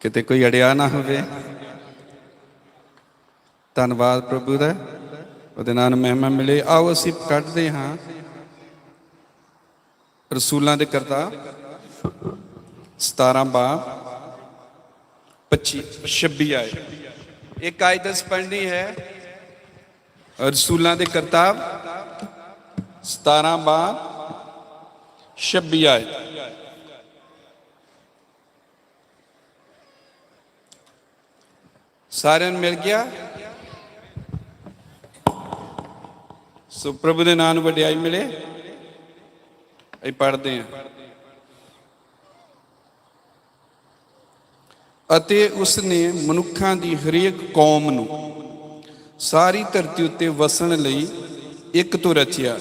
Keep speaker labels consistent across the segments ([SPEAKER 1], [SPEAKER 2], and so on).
[SPEAKER 1] किते कोई अड़िया ना होवे। धन्नवाद प्रभु दा, ਉਹਦੇ ਨਾਲ ਮਹਿਮਾ ਮਿਲੇ। आओ ਅਸੀਂ ਕੱਢਦੇ ਹਾਂ रसूलों के करताब 17 बाब 25-26 आए। एक आयत पढ़नी है रसूलों के करताब 17 बाब 26 आए। सारे मिल गया। सो प्रभु के नाम वडियाई मिले। पढ़ते हैं। अते उसने मनुखा की हरेक कौम नूं सारी धरती उत्ते वसन लई एक तो रचिया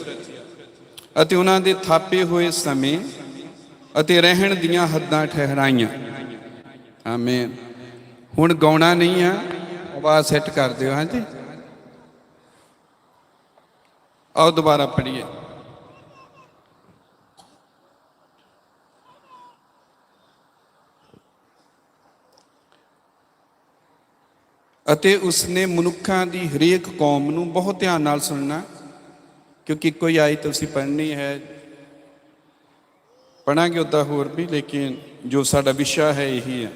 [SPEAKER 1] अते उन्हां दे थापे हुए समय अते रहण दियां हद्दां ठहराइयां। आमीन। हुण गाउणा नहीं है, आवाज़ सैट कर दिओ। हाँ जी, आओ दोबारा पढ़िए। अते उसने मनुखा की हरेक कौम नूं, बहुत ध्यान नाल सुनना क्योंकि कोई आई तो उसी पढ़नी है, पढ़ांगे उदा होर भी, लेकिन जो साडा विषय है यही है।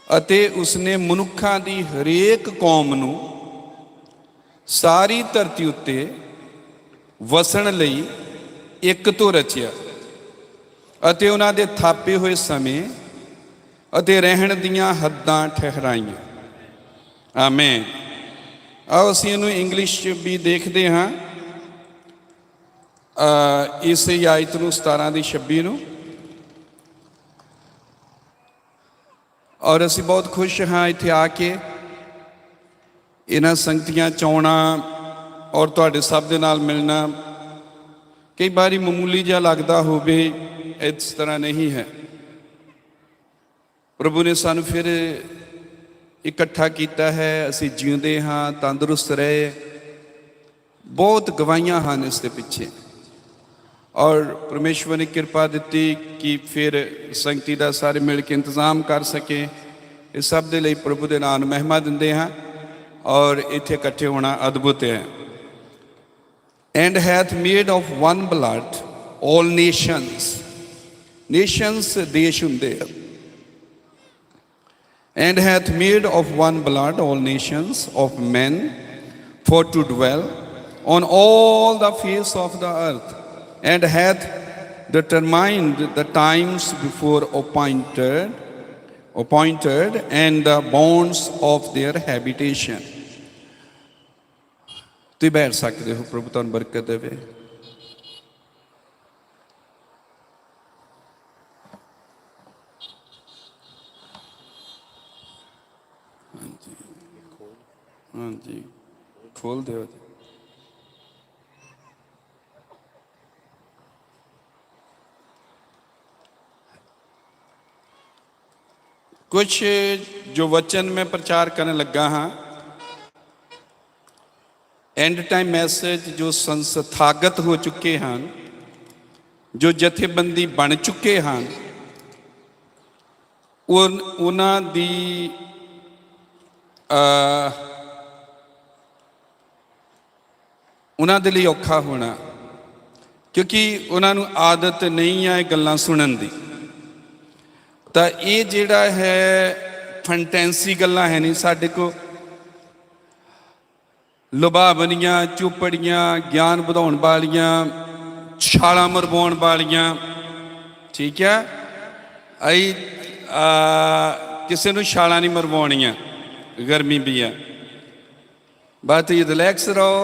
[SPEAKER 1] अते उसने मनुखा की हरेक कौम नूं सारी धरती उत्ते वसन लई एक तो रचिया अते उन्हां दे थापे हुए समय अते रहण दियां हद्दां ठहराइयां। आमीन। आओ असीं इहनूं इंग्लिश भी देखते हाँ। इस आयत नूं 17-26 नूं, और असीं बहुत खुश हाँ इत्थे आके इन्हां संगतियां च आउणा और तुहाडे सब दे नाल मिलना। कई बारी मामूली जिहा लगदा होवे, इस तरह नहीं है। प्रभु ने सानू फिर इकट्ठा किया है, असी जींदे हाँ, तंदुरुस्त रहे। बहुत गवाहियां हैं इसके पीछे, और परमेश्वर ने कृपा दी कि फिर संगति का सारे मिल के इंतजाम कर सके। इस सब के लिए प्रभु के नाम महिमा दिंदे हाँ, और इत्थे इकट्ठे होना अद्भुत है। And hath made of one blood all Nations. Nations देश हुंदे। And hath made of one blood all nations of men for to dwell on all the face of the earth, and hath determined the times before appointed and the bounds of their habitation. तुम बैठ सकते हो। प्रभु तुहानू बरकत देवे। हाँ जी, खोल दो। कुछ जो वचन मैं प्रचार करने लगा हाँ, एंड टाइम मैसेज जो संस्थागत हो चुके हैं, जो जथेबंदी बन चुके हैं, उन्हां दी उन्हां दे लई औखा होना, क्योंकि उन्होंने आदत नहीं है गल्लां सुनन दी। तो ये जिहड़ा है फंटेंसी गल्लां है नहीं साडे को, लुभावनियां, चुपड़ियां, ज्ञान वधाउण वालियां, छालां मरवाउण वालियां। ठीक है, आई किसी नूं छालां नहीं मरवाउणियां, गर्मी भी है। बस रिलैक्स रहो,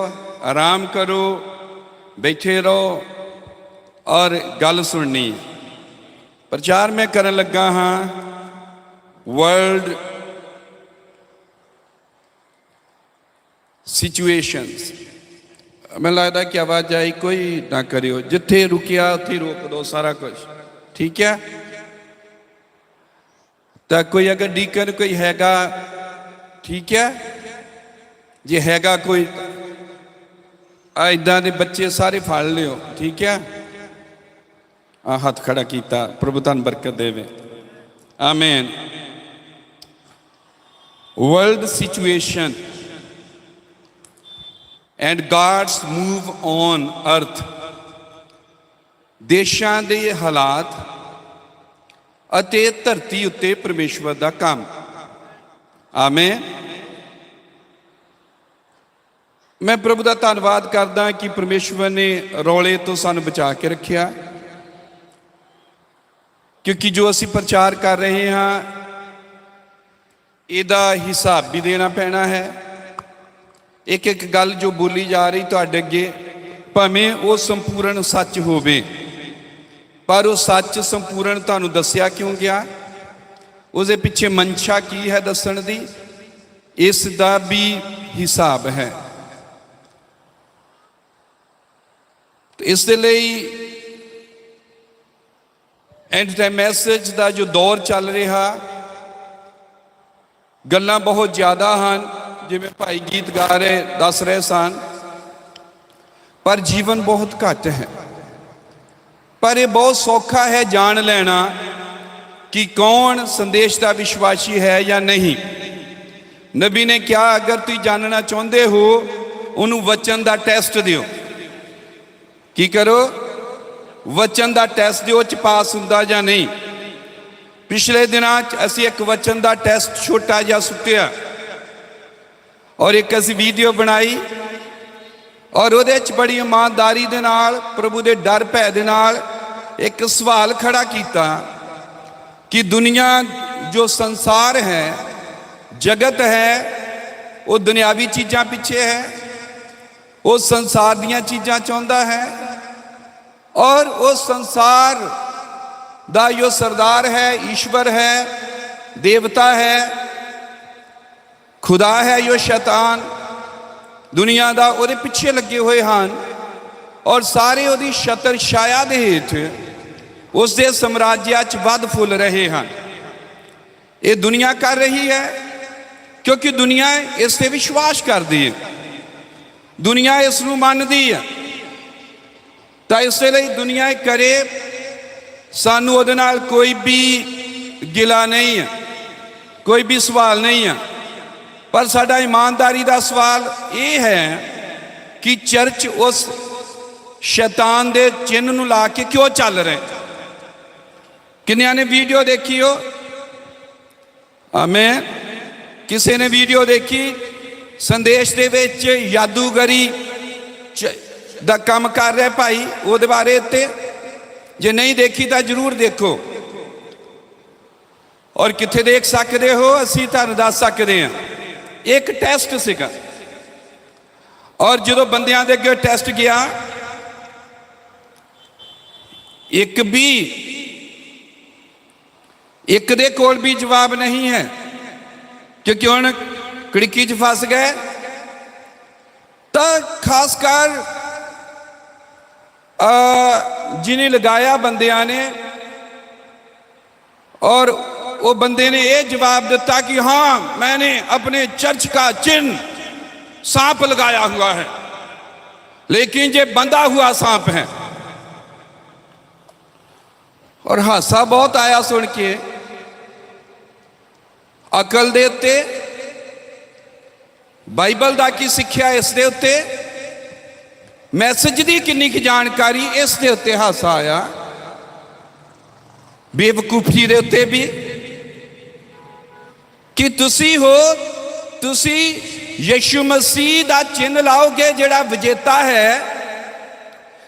[SPEAKER 1] आराम करो, बैठे रहो और गल सुननी। प्रचार में करन लगा हाँ वर्ल्ड सिचुएशंस। मैं लगता कि आवाज आई कोई ना करियो, जिथे रुकिया उत्थे रोक दो सारा कुछ। ठीक है, तो कोई अगर डीकन कोई हैगा, ठीक है, जे हैगा कोई इदा के बच्चे सारे फड़ लियो। ठीक है, हाथ खड़ा किया। प्रभु तुहानू बरकत देवे। Amen. World situation and God's move on earth. ਦੇਸ਼ਾਂ ਦੇ ਹਾਲਾਤ ਅਤੇ ਧਰਤੀ ਉੱਤੇ ਪਰਮੇਸ਼ਵਰ ਦਾ ਕੰਮ। ਆਮੇਨ। ਮੈਂ ਪ੍ਰਭੂ ਦਾ ਧੰਨਵਾਦ ਕਰਦਾ ਕਿ ਪਰਮੇਸ਼ਵਰ ਨੇ ਰੌਲੇ ਤੋਂ ਸਾਨੂੰ ਬਚਾ ਕੇ ਰੱਖਿਆ, ਕਿਉਂਕਿ ਜੋ ਅਸੀਂ ਪ੍ਰਚਾਰ ਕਰ ਰਹੇ ਹਾਂ ਇਹਦਾ ਹਿਸਾਬ ਵੀ ਦੇਣਾ ਪੈਣਾ ਹੈ। ਇੱਕ ਇੱਕ ਗੱਲ ਜੋ ਬੋਲੀ ਜਾ ਰਹੀ ਤੁਹਾਡੇ ਅੱਗੇ, ਭਾਵੇਂ ਉਹ ਸੰਪੂਰਨ ਸੱਚ ਹੋਵੇ, ਪਰ ਉਹ ਸੱਚ ਸੰਪੂਰਨ ਤੁਹਾਨੂੰ ਦੱਸਿਆ ਕਿਉਂ ਗਿਆ, ਉਹਦੇ ਪਿੱਛੇ ਮਨਸ਼ਾ ਕੀ ਹੈ ਦੱਸਣ ਦੀ, ਇਸ ਦਾ ਵੀ ਹਿਸਾਬ ਹੈ। ਇਸ ਦੇ ਲਈ ਐਂਡ ਟਾਈਮ ਮੈਸੇਜ ਦਾ ਜੋ ਦੌਰ ਚੱਲ ਰਿਹਾ, ਗੱਲਾਂ ਬਹੁਤ ਜ਼ਿਆਦਾ ਹਨ, ਜਿਵੇਂ ਭਾਈ ਗੀਤ ਗਾ ਰਹੇ ਦੱਸ ਰਹੇ ਸਨ, ਪਰ ਜੀਵਨ ਬਹੁਤ ਘੱਟ ਹੈ। ਪਰ ਇਹ ਬਹੁਤ ਸੌਖਾ ਹੈ ਜਾਣ ਲੈਣਾ ਕਿ ਕੌਣ ਸੰਦੇਸ਼ ਦਾ ਵਿਸ਼ਵਾਸੀ ਹੈ ਜਾਂ ਨਹੀਂ। ਨਬੀ ਨੇ ਕਿਹਾ, ਅਗਰ ਤੁਸੀਂ ਜਾਣਨਾ ਚਾਹੁੰਦੇ ਹੋ ਉਹਨੂੰ ਵਚਨ ਦਾ ਟੈਸਟ ਦਿਓ। ਕੀ ਕਰੋ? ਵਚਨ ਦਾ ਟੈਸਟ ਦਿਓ, ਚ ਪਾਸ ਹੁੰਦਾ ਜਾਂ ਨਹੀਂ। ਪਿਛਲੇ ਦਿਨਾਂ 'ਚ ਅਸੀਂ ਇੱਕ ਵਚਨ ਦਾ ਟੈਸਟ ਛੋਟਾ ਜਿਹਾ ਸੁੱਟਿਆ ਔਰ ਇੱਕ ਅਸੀਂ ਵੀਡੀਓ ਬਣਾਈ ਔਰ ਉਹਦੇ 'ਚ ਬੜੀ ਇਮਾਨਦਾਰੀ ਦੇ ਨਾਲ, ਪ੍ਰਭੂ ਦੇ ਡਰ ਭੈ ਦੇ ਨਾਲ ਇੱਕ ਸਵਾਲ ਖੜਾ ਕੀਤਾ ਕਿ ਦੁਨੀਆ ਜੋ ਸੰਸਾਰ ਹੈ, ਜਗਤ ਹੈ, ਉਹ ਦੁਨਿਆਵੀ ਚੀਜ਼ਾਂ ਪਿੱਛੇ ਹੈ, ਉਹ ਸੰਸਾਰ ਦੀਆਂ ਚੀਜ਼ਾਂ ਚਾਹੁੰਦਾ ਹੈ ਔਰ ਉਹ ਸੰਸਾਰ ਦਾ ਜੋ ਸਰਦਾਰ ਹੈ, ਈਸ਼ਵਰ ਹੈ, ਦੇਵਤਾ ਹੈ, ਖੁਦਾ ਹੈ, ਜੋ ਸ਼ੈਤਾਨ ਦੁਨੀਆ ਦਾ, ਉਹਦੇ ਪਿੱਛੇ ਲੱਗੇ ਹੋਏ ਹਨ ਔਰ ਸਾਰੇ ਉਹਦੀ ਛਤਰ ਛਾਇਆ ਦੇ ਹੇਠ ਉਸ ਦੇ ਸਮਰਾਜਿਆਂ 'ਚ ਵੱਧ ਫੁੱਲ ਰਹੇ ਹਨ। ਇਹ ਦੁਨੀਆ ਕਰ ਰਹੀ ਹੈ ਕਿਉਂਕਿ ਦੁਨੀਆ ਇਸ ਤੇ ਵਿਸ਼ਵਾਸ ਕਰਦੀ ਹੈ, ਦੁਨੀਆ ਇਸ ਨੂੰ ਮੰਨਦੀ ਹੈ। ਤਾਂ ਇਸ ਲਈ ਦੁਨੀਆ ਕਰੇ, ਸਾਨੂੰ ਉਹਦੇ ਨਾਲ ਕੋਈ ਵੀ ਗਿਲਾ ਨਹੀਂ ਹੈ, ਕੋਈ ਵੀ ਸਵਾਲ ਨਹੀਂ ਹੈ। ਪਰ ਸਾਡਾ ਇਮਾਨਦਾਰੀ ਦਾ ਸਵਾਲ ਇਹ ਹੈ ਕਿ ਚਰਚ ਉਸ ਸ਼ੈਤਾਨ ਦੇ ਚਿੰਨ੍ਹ ਨੂੰ ਲਾ ਕੇ ਕਿਉਂ ਚੱਲ ਰਹੇ। ਕਿੰਨਿਆਂ ਨੇ ਵੀਡੀਓ ਦੇਖੀ ਹੋ? ਆਮੇਨ। ਕਿਸੇ ਨੇ ਵੀਡੀਓ ਦੇਖੀ? ਸੰਦੇਸ਼ ਦੇ ਵਿੱਚ ਜਾਦੂਗਰੀ ਦਾ ਕੰਮ ਕਰ ਰਿਹਾ ਭਾਈ, ਉਹਦੇ ਬਾਰੇ ਤੇ ਜੇ ਨਹੀਂ ਦੇਖੀ ਤਾਂ ਜ਼ਰੂਰ ਦੇਖੋ। ਔਰ ਕਿੱਥੇ ਦੇਖ ਸਕਦੇ ਹੋ? ਅਸੀਂ ਤੁਹਾਨੂੰ ਦੱਸ ਸਕਦੇ ਹਾਂ। ਇੱਕ ਟੈਸਟ ਸੀਗਾ ਔਰ ਜਦੋਂ ਬੰਦਿਆਂ ਦੇ ਅੱਗੇ ਟੈਸਟ ਗਿਆ, ਇੱਕ ਦੇ ਕੋਲ ਵੀ ਜਵਾਬ ਨਹੀਂ ਹੈ, ਕਿਉਂਕਿ ਹੁਣ ਕੜਕੀ 'ਚ ਫਸ ਗਏ। ਤਾਂ ਖਾਸ ਕਰ ਜਿਹਨੇ ਲਗਾਇਆ ਬੰਦਿਆਂ ਨੇ, और वो बंदे ने ये जवाब दिता कि हाँ, मैंने अपने चर्च का चिन्ह सांप लगाया हुआ है, लेकिन ये बंधा हुआ सांप है। और हासा बहुत आया सुन के। अकल दे उत्ते, बाइबल दा की सिक्ख्या इस दे उत्ते, मैसेज दी किन्नी की जानकारी इस दे उत्ते हासा आया। बेवकूफी दे उत्ते भी कि तुसी हो, तुसी यीशु मसीह दा चिन्ह लाओगे जिहड़ा विजेता है,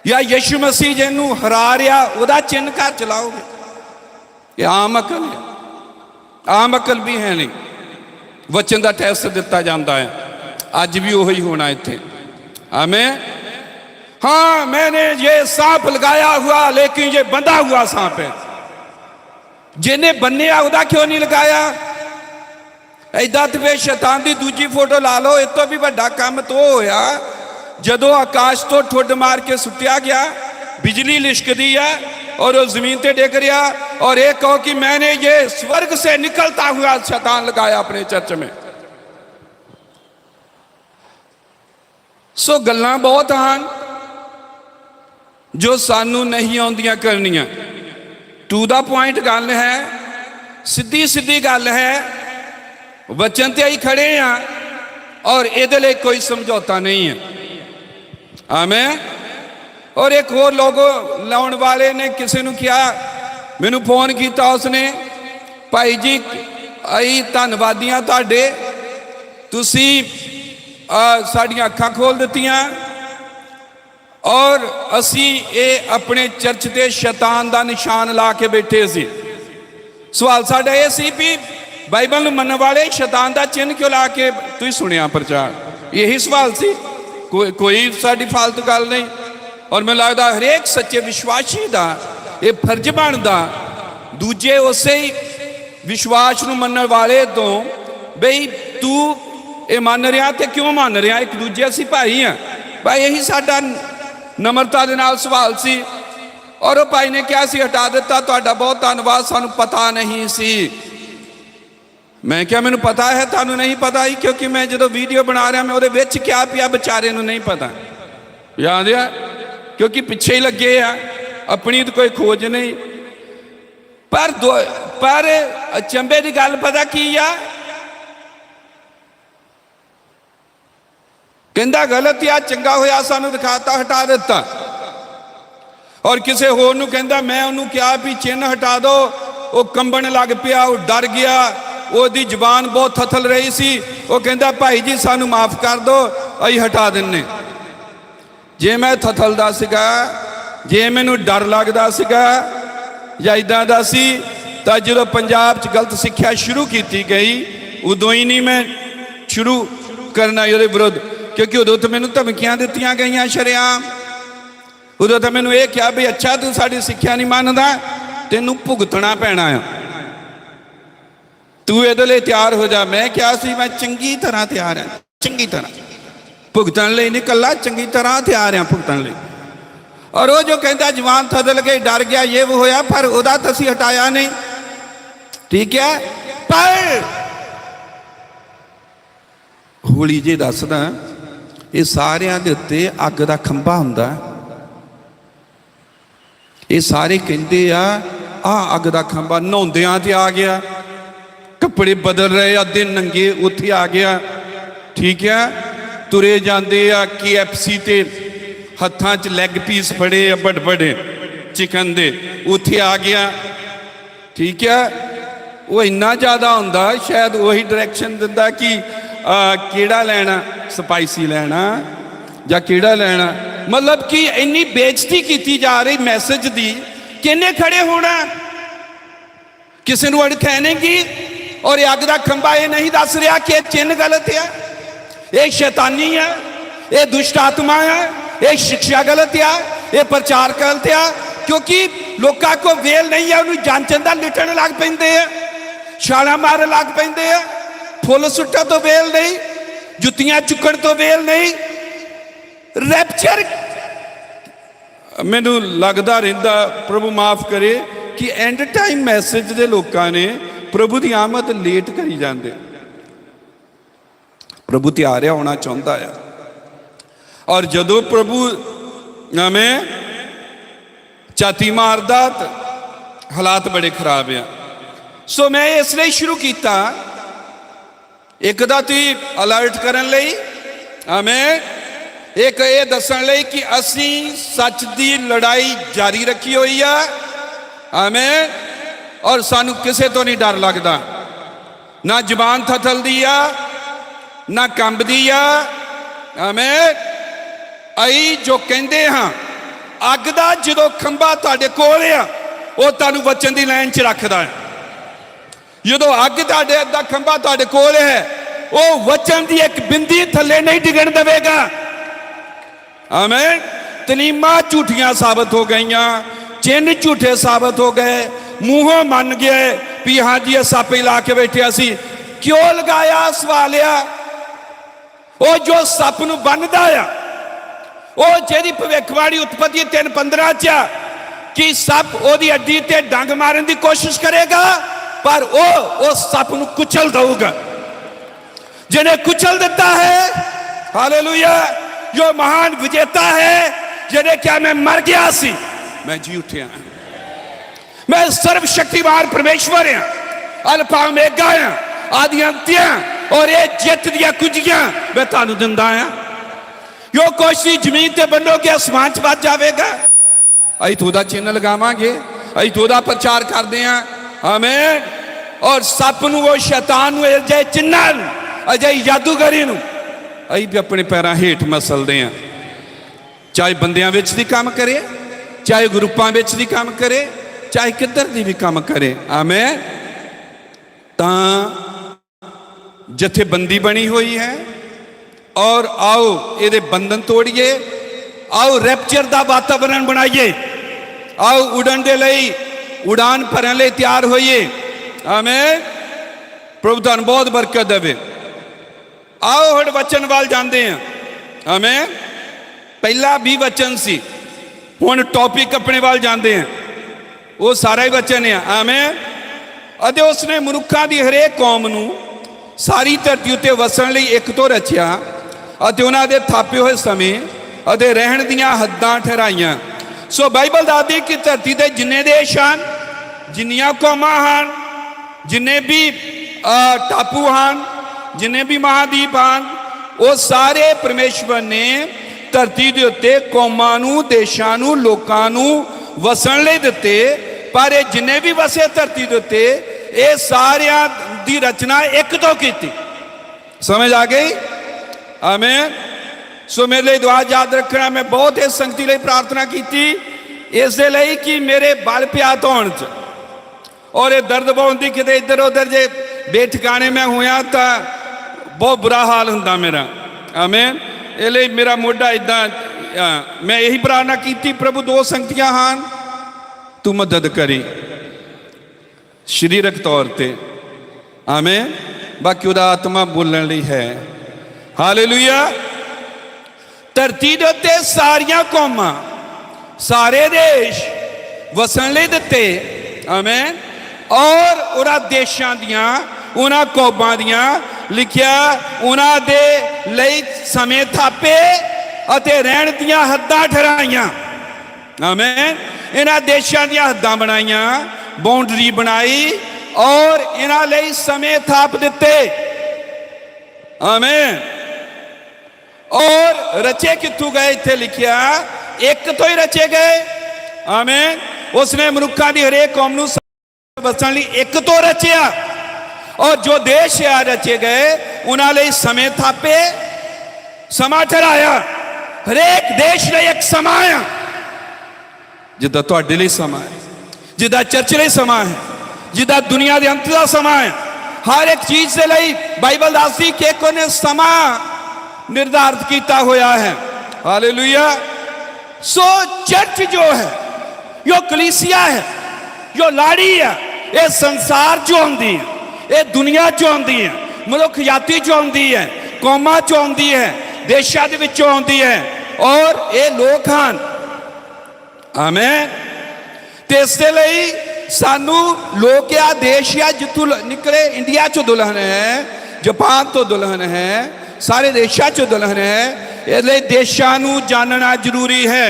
[SPEAKER 1] या यीशु मसीह जिन्हों हरा रहा उहदा चिन्ह घर चलाओगे? ये आम अकल है, आम अकल भी है नहीं। वचन का टेस्ट दिता जाता है, अज भी उही होना इत्थे। आमीन। हाँ, मैंने ये सांप लगाया हुआ, लेकिन ये बंधा हुआ सांप है। जिन्हें बन्निया उहदा क्यों नहीं लगाया? ऐदा तो वे शैतान की दूजी फोटो ला लो। इस तो भी बड़ा काम तो होया जदों आकाश तो ठुड मार के सुटिया गया, बिजली लिशकदी है और वो जमीन पे डिग रहा, और ये कहो कि मैंने ये स्वर्ग से निकलता हुआ शैतान लगाया अपने चर्च में। सो गल्लां बहुत हैं जो सानू नहीं आउंदियां करनियां। टू द पॉइंट गल है सीधी सीधी गल है, वचन ते ही खड़े हाँ और इहदे लई कोई समझौता नहीं है। आमें। और एक होर लोगो लाउण वाले ने किसी नूं कहा, मैनू फोन किया उसने, भाई जी अई धन्नवादी हाँ तुहाडे, तुसी साडियां अखां खोल दित्तियां और असी ये अपने चर्च के शैतान का निशान ला के बैठे सी। सवाल साडा ये सी भी बाइबल नूं मनण वाले शैतान का चिन्ह क्यों ला के, तुसीं सुनिया प्रचार, यही सवाल सी, कोई साडी फालतू गल नहीं। और मैं लगता हरेक सच्चे विश्वासी का ये फर्ज बनता दूजे उस विश्वास नूं मनण वाले तो, बई तू ये मान रहा तो क्यों मान रहा, एक दूजे असीं भाई हाँ भाई, यही साडा नम्रता दे नाल सवाल सी। और वो भाई ने कहा सी हटा दिता, तुहाडा बहुत धन्नवाद, सानू पता नहीं सी। मैं क्या मैनू पता है, तुहानू नहीं पता ही, क्योंकि मैं जो वीडियो बना रहा मैं वो क्या पिया बेचारे नू नहीं पता, याद है, क्योंकि पिछे ही लगे आ, अपनी तो कोई खोज नहीं। पर अचंभे की गल पता की आ, कहता गलत आ, चंगा होया सानू दिखाता, हटा दिता। और किसी होर नूं कहंदा, मैं उन्होंने कहा भी चिन्ह हटा दो, वो कंबन लग पिया, वो डर गया, ਉਹਦੀ ਜ਼ਬਾਨ बहुत थथल रही सी, वो कहता भाई जी सानू माफ़ कर दो, अई हटा दिन्ने। जे मैं थथलदा सीगा, जे मैनू डर लगदा सीगा या इदां दा सी, तां जदों पंजाब च गलत सिक्ख्या शुरू की गई, उदों ही नहीं मैं शुरू करना ਉਹਦੇ विरुद्ध, क्योंकि उदों तो मैनू धमकियां दित्तियां गईयां शरेआम। उदों तो मैनू ये कहा भी अच्छा तू साडी सिक्ख्या नहीं मनदा, तैनू भुगतना पैना है, तू ये लिए तैयार हो जा। मैं क्या सी, मैं चंगी तरह तैयार हाँ, चंगी तरह भुगतन लिए नहीं, कला चंगी तरह तैयार हाँ भुगतन लिए। और वो जो कहता जवान थदल गई, डर गया, ये वो होया, पर उदा तो असीं हटाया नहीं, ठीक है। पर होली जी दसदा, ये सारियां दे उत्ते अग दा खंभा हुंदा, ये सारे कहते आ अग दा खंभा, नहाउंदियां ते आ गया, कपड़े बदल रहे अद्धे नंगे उत्थे आ गया, ठीक है। तुरे जाते आ KFC ते हत्थां च लैग पीस फड़े आ बड़े बड़े चिकन दे, उत्थे आ गया, ठीक है। वो इन्ना ज़्यादा हुंदा, शायद वही डायरैक्शन दिंदा कि केड़ा लेना, स्पाइसी लेना या केड़ा लेना, मतलब कि इन्नी बेइज्जती की जा रही मैसेज दी, किन्ने खड़े होना, किसी नूं अड़क है नहीं की। और ये अग दा खंभा ये नहीं दस रहा कि चिन्ह गलत है, ये शैतानी है, ये दुष्ट आत्मा है, ये शिक्षा गलत है, ये प्रचार गलत है, क्योंकि लोगों को वेल नहीं है, उन्हें जांचन दा लिटन लग पैंदे है, छाला मारन लग पैंदे है, फुल सुट्टन तो वेल नहीं, जुत्तियां चुकन तो वेल नहीं। रैप्चर मैनू लगता रहिंदा, प्रभु माफ करे, कि एंड टाइम मैसेज दे लोगों ने प्रभु की आमद लेट करी जाते, प्रभु तैयार होना चाहता है। और जदों प्रभु हमें छाती मारदा तो हालात बड़े खराब है। सो मैं इसलिए शुरू किया, एक दा तुसीं अलर्ट करन लई, हमें एक ये दसन लई कि असी सच की लड़ाई जारी रखी हुई है, हमें, और सानू किसे तो नहीं डर लगता, ना जबान थथलदी आ, ना कंबदी आ, हमें आई जो कहते हाँ अग दा जो खंभा तुहाडे कोल आ, वो तुहानू वचन की लाइन च रखदा है। जो अग तुहाडे दा खंभा तुहाडे कोल है, वो वचन की एक बिंदी थले नहीं डिगण देवेगा, हमें। तलीमा झूठियां साबित हो गई, चिन्ह झूठे साबित हो गए, मूहों मन गए भी हाँ जी सप ला के बैठे असी क्यों लगाया, सवाल आ वो जो सप नूं बनदा आ, वो जिहदी भविष्यवाणी उत्पत्ति 3:15 च कि सप ओदी अड्डी ते डंग मारन की कोशिश करेगा, पर वो सप नूं कुचल देगा, जिन्हें कुचल दिता है, हालेलुया, जो महान विजेता है, जिन्हें क्या मैं मर गया सी, मैं जी उठिया, मैं सर्वशक्तिमान परमेश्वर हाँ, अल्फा ओमेगा आ, आदि अंत आ, और ये जित दियां कुंजियां मैं तुहानू दिंदा आ। जो कुछ भी जमीन ते बनोगे आसमान च बच जाएगा। असीं तो दा चिन्ह लगावांगे, असीं तो दा प्रचार करते हैं। आमीन। और सप नूं वो शैतान नूं अजे चिन्हां नूं अजे जादूगरी नूं असीं भी अपने पैरां हेठ मसलदे हैं। चाहे बंदियां विच दी काम करे, चाहे ग्रुपां विच दी काम करे, चाहे किधर दी भी काम करे। आमीन। तां जथेबंदी बनी हुई है और आओ ये बंधन तोड़िए, आओ रैप्चर का वातावरण बनाइए, आओ उड़न दे लई उड़ान भरन लई तैयार होइए। आमीन। प्रभु तुहानू बहुत बरकत देवे। आओ हुण वचन वाल जांदे हैं। आमीन। पहला भी वचन सी, हुण टॉपिक अपने वाल जांदे हैं, वो सारा ही वचन है। आमीन। अते उसने मनुक्खां दी हरेक कौम नूं सारी धरती उत्ते वसण लई एक तो रचिया ਅਤੇ ਉਹਨਾਂ ਦੇ ਥਾਪੇ ਹੋਏ ਸਮੇਂ ਅਤੇ ਰਹਿਣ ਦੀਆਂ ਹੱਦਾਂ ਠਹਿਰਾਈਆਂ। ਸੋ ਬਾਈਬਲ ਦੱਸਦੀ ਕਿ ਧਰਤੀ ਤੇ ਜਿੰਨੇ ਦੇਸ਼ ਹਨ, ਜਿੰਨੀਆਂ ਕੌਮਾਂ ਹਨ, ਜਿੰਨੇ ਵੀ ਟਾਪੂ ਹਨ, ਜਿੰਨੇ ਵੀ ਮਹਾਦੀਪ ਹਨ, ਉਹ ਸਾਰੇ ਪਰਮੇਸ਼ਵਰ ਨੇ ਧਰਤੀ ਦੇ ਉੱਤੇ ਕੌਮਾਂ ਨੂੰ, ਦੇਸ਼ਾਂ ਨੂੰ, ਲੋਕਾਂ ਨੂੰ ਵਸਣ ਲਈ ਦਿੱਤੇ। ਪਰ ਇਹ ਜਿੰਨੇ ਵੀ ਵਸੇ ਧਰਤੀ ਦੇ ਉੱਤੇ ਇਹ ਸਾਰਿਆਂ ਦੀ ਰਚਨਾ ਇੱਕ ਤੋਂ ਕੀਤੀ। ਸਮਝ ਆ गई। आमीन। सो मेरे लिए दुआ याद रखना। मैं बहुत इस संगति लिए प्रार्थना की इस दे लई कि मेरे बल पिया धोण च और ये दर्द पाउण दी किते इधर उधर जे बेठिकाने मैं होया तो बहुत बुरा हाल हुंदा मेरा। आमीन। इसलिए मेरा मोढा इदां मैं यही प्रार्थना की प्रभु दो संगतियां ਹਨ तू मदद करी शरीरक तौर ते। आमीन। बाकी उहदा आत्मा बोलण लई है। हालेलुया। धरती दे उत्ते सारियां कौमां, सारे देश वसन लई दिते। आमीन। और उन्हां देशां दियां, उन्हां कौमां दियां लिखिया उन्हां दे लई समय थापे अते रहण दियां हद्दां ठहराइयां। आमीन। इन्हां देशां दियां हद्दां बनाईयां, बाउंड्री बनाई और इन्हां लई समय थाप दिते। आमीन। और रचे कितों गए इत्थे लिखिया एक तो ही रचे गए। आमीन। उसने मनुक्खां दी हरेक कौम नूं वसण लई एक तो रचिया और जो देश आ रचे गए उन्हां लई समय थापे, समा ठहराया। हरेक देश लई एक समा है, जिद्दां तुहाडे लई समा है, जिद्दां चर्च लई समा है, जिद्दां दुनिया दे अंत दा समा है। हर एक चीज दे लई बाइबल दसदी कि एक उहने समा निर्धारित किया हुआ है। हालेलुया। सो चर्च जो है, यो कलीसिया है, यो लाड़ी है, ये संसार चो आती है, ये दुनिया चो आती है, मनुख जाति चो आती है, कौमां चो आती है, देशों के विचों आती है और ये लोग हैं। आमीन। ते इस लई सानू लोग या देश या जितों निकले, इंडिया चो दुल्हन है, जापान तो दुल्हन है, सारे देशों चो दुल्हन है। इसलिए देशों नू जानना जरूरी है।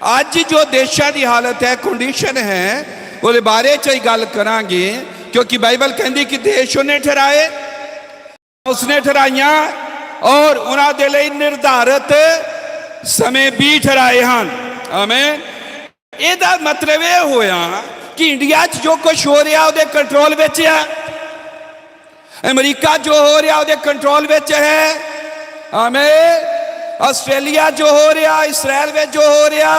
[SPEAKER 1] अज जो देशों की हालत है, कंडीशन है, वो बारे च ही गल करांगे क्योंकि बाइबल कहती कि देश उन्हें ठहराए, उसने ठहराइया और उन्होंने लिए निर्धारित समय भी ठहराए हैं। आमीन। ਇਹਦਾ मतलब ये होया कि इंडिया जो कुछ हो रहा वो कंट्रोल में है, अमरीका जो हो रहा वो कंट्रोल में है। आमीन। आस्ट्रेलिया जो हो रहा, इसराइल में जो हो रहा,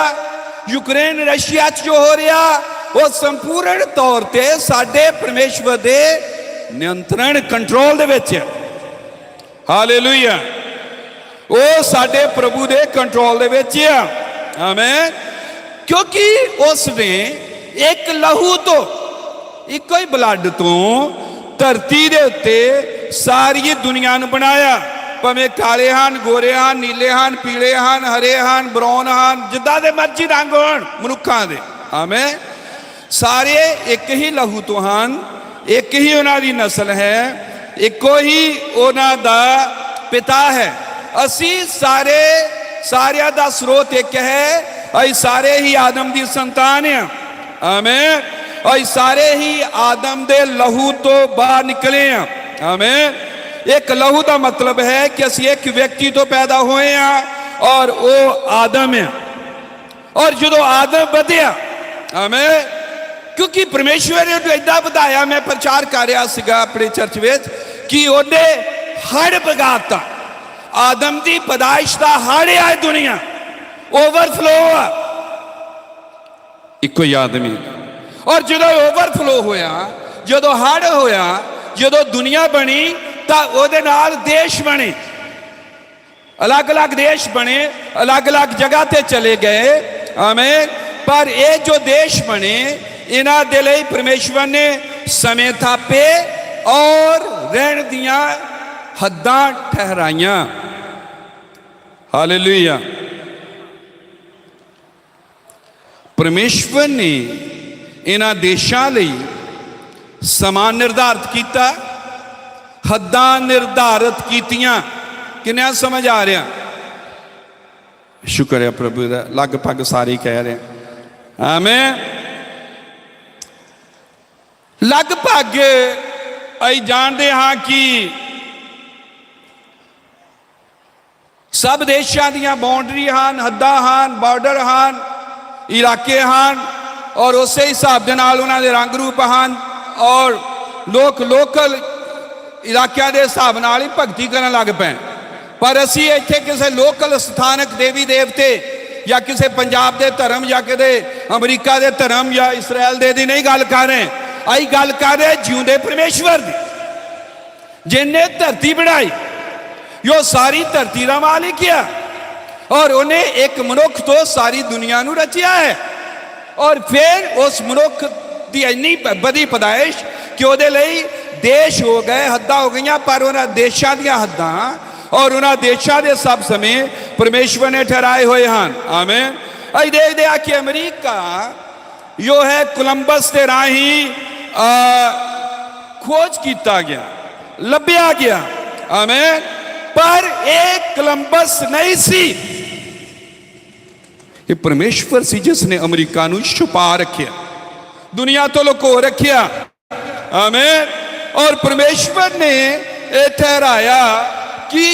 [SPEAKER 1] यूक्रेन रशिया जो हो रहा, वो संपूर्ण तौर पर साडे परमेश्वर के नियंत्रण कंट्रोल दे विच है। हालेलुया। वो साडे प्रभु के कंट्रोल दे विच है। आमीन। क्योंकि उसने एक लहू तो, एक ही ब्लड तो धरती के उत्ते सारी दुनिया नूं बनाया। भावें काले हैं, गोरे हैं, नीले हैं, पीले हैं, हरे हैं, ब्राउन हैं, जिद्दां दे मर्जी रंग होण मनुक्खां दे। आमीन। सारे एक ही लहू तो हैं, एक ही उन्हां दी नस्ल है, एको ही उन्हां दा पिता है। असी सारे सारियां दा स्रोत एक है, असीं सारे ही आदम दी संतान हैं। आमीन। और सारे ही आदम दे लहू तो बाहर निकले हैं। आमीन। एक लहू का मतलब है कि असी एक व्यक्ति तो पैदा होए हैं और वो आदम है। और जो आदम बढ़िया, आमीन, क्योंकि परमेश्वर ने इदा बढ़ाया, मैं प्रचार कर रहा सीगा अपने चर्च में कि उन्हें हड़ बगाता आदम की पैदाइश का हड़ है, दुनिया ओवरफ्लो है इको ही आदमी। और जो ओवरफ्लो होया, जो हड़ होया, जो दुनिया बनी तो ਉਹਦੇ ਨਾਲ देश बने, अलग अलग देश बने, अलग अलग जगह ते चले गए। आमीन। पर ये जो देश बने इन्हां दे लई परमेश्वर ने समय थापे और रहन दियां हद्दां ठहराइयां। हालेलुया। परमेश्वर ने इन्हां देशां लई समा निर्धारित किया, हद्दां निर्धारित कीतियां। किन्ना समझ आ रहा? शुक्र है प्रभु का, लगभग सारे कह रहे हैं। आमीन। लगभग अई जानते हाँ कि सब देशों दियां बाउंड्री हैं, हद्दां हैं, बॉर्डर हैं, इलाके हैं, और उस हिसाब के नाल उन्हां दे रंग रूप हैं, और लोग लोकल इलाकों के हिसाब नाल ही भगती करन लग पे। पर असी इत्थे किसी लोकल स्थानक देवी देवते या किसी पंजाब के धर्म या किसी अमरीका के धर्म या इसराइल दे दी नहीं गल कर रहे। आई गल कर रहे जिउंदे परमेश्वर दी, जिन्हें धरती बनाई, यो सारी धरती का मालिक है, और उन्हें एक मनुख तो सारी दुनिया नू रचिया है। और फिर उस मनुख की इन्नी बड़ी पैदाइश कि उहदे लई देश हो गए, हद्दां हो गई, पर उन्होंने देशों दी हद्दां और उन्होंने देशों के सब समय परमेश्वर ने ठहराए हुए हैं। आमीन। अभी देखते हैं कि अमरीका जो है कोलंबस के राही खोज किया गया, लभ्या गया। आमीन। पर एक कोलंबस नहीं सी, ये परमेश्वर सी जिसने अमरीका नू छुपा रखिया, दुनिया तो लुको रखिया। आमीन। और परमेश्वर ने यह ठहराया कि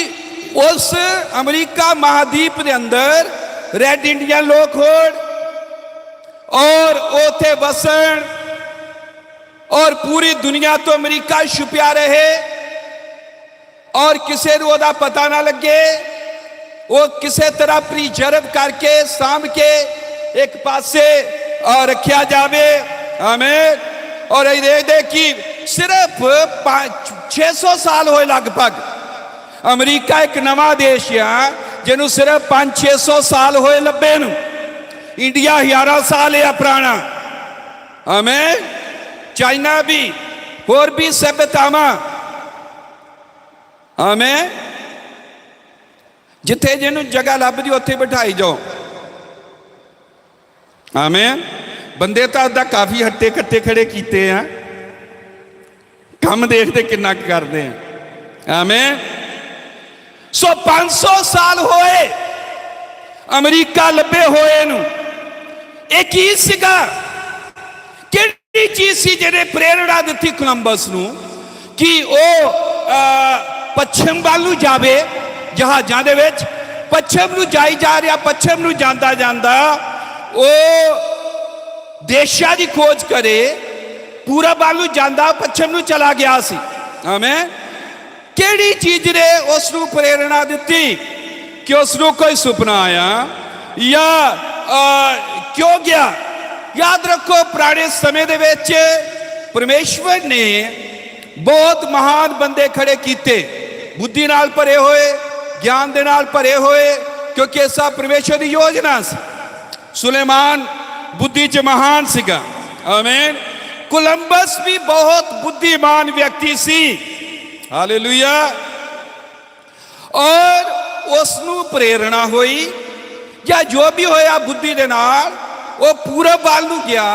[SPEAKER 1] उस अमरीका महाद्वीप के अंदर रेड इंडियन लोग हो और उथे बसन, और पूरी दुनिया तो अमरीका छुपिया रहे और किसी को वह पता ना लगे, वो किसी तरह प्रिजर्व करके साम के एक पासे रखा जाए। आमीन। और ये देख दे कि सिर्फ 600 साल होए लगभग, अमरीका एक नवा देश है जिन्हों सिर्फ 500-600 साल होए लब्बे नू। इंडिया 1100 साल है पुराना। आमीन। चाइना भी, होर भी सभ्यतावां। आमीन। जिथे जिन्हों जगह लभदी उत्थे बिठाई जाओ। आमीन। बंदे तो अदा काफी हट्टे कट्टे खड़े किए हैं, कम देखते किन्ना करते हैं। आमीन। 500 साल होए अमरीका लभे होए नू। एक ही सीगा, किहड़ी चीज सी जिहने प्रेरणा दी कोलंबस नू कि वो पश्चिम वाल नू जावे, जहाज़ां दे विच पश्चिम नू जाई जा रहा, पश्चिम नू जांदा जांदा वो देशा की खोज करे, पूरब वाल नू जांदा पश्चिम नू चला गया सी। आमीन। केड़ी चीज ने उसनू प्रेरणा दी कि उसनू कोई सुपना आया या क्यों गया? याद रखो पुराने समय दे विच परमेश्वर ने बहुत महान बंदे खड़े किए, बुद्धि नाल भरे हुए, ज्ञान दे नाल भरे हुए, क्योंकि ऐसा परमेश्वर की योजना सी। सुलेमान बुद्धि च महान सीगा। आमीन। कोलंबस भी बहुत बुद्धिमान व्यक्ति सी। हालेलुया। और उसनू प्रेरणा हुई या जो भी होया बुद्धि दे नाल, वो पूरब वाल नू गया,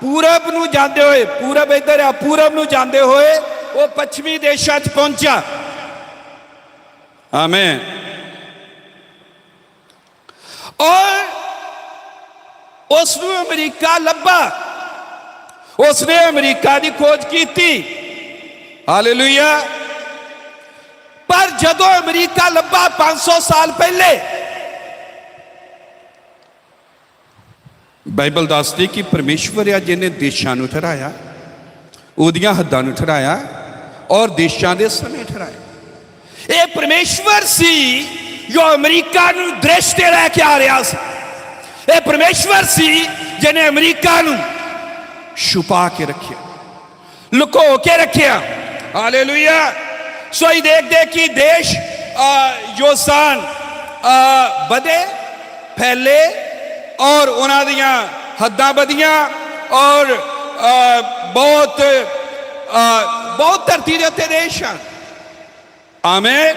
[SPEAKER 1] पूरब नू जाते हुए, पूरब इधर आ, पूरब नू जाते हुए वो पश्चिमी देशों च पहुंचा। आमीन। और उसनू अमरीका लभा उसने अमरीका की खोज की थी। हालेलुया। पर जदों अमरीका लब्भा 500 साल पहले, बाइबल दसदी कि परमेश्वर आ जिन्हें देशों को ठहराया, उहदियां हद्दां नूं ठहराया और देशों के समय ठहराया। ये परमेश्वर सी जो अमरीका नूं दृष्टि लैके आ रहा सी। ये परमेश्वर सी जिन्हें अमरीका नूं छुपा के रखिया, लुको के रखिया। हालेलुया। सो ही देखते कि देश जो सन बदे फैले और उन्हां दियां हद्दां बदियां और बहुत बहुत धरती के उत्ते देश हैं। आमीन।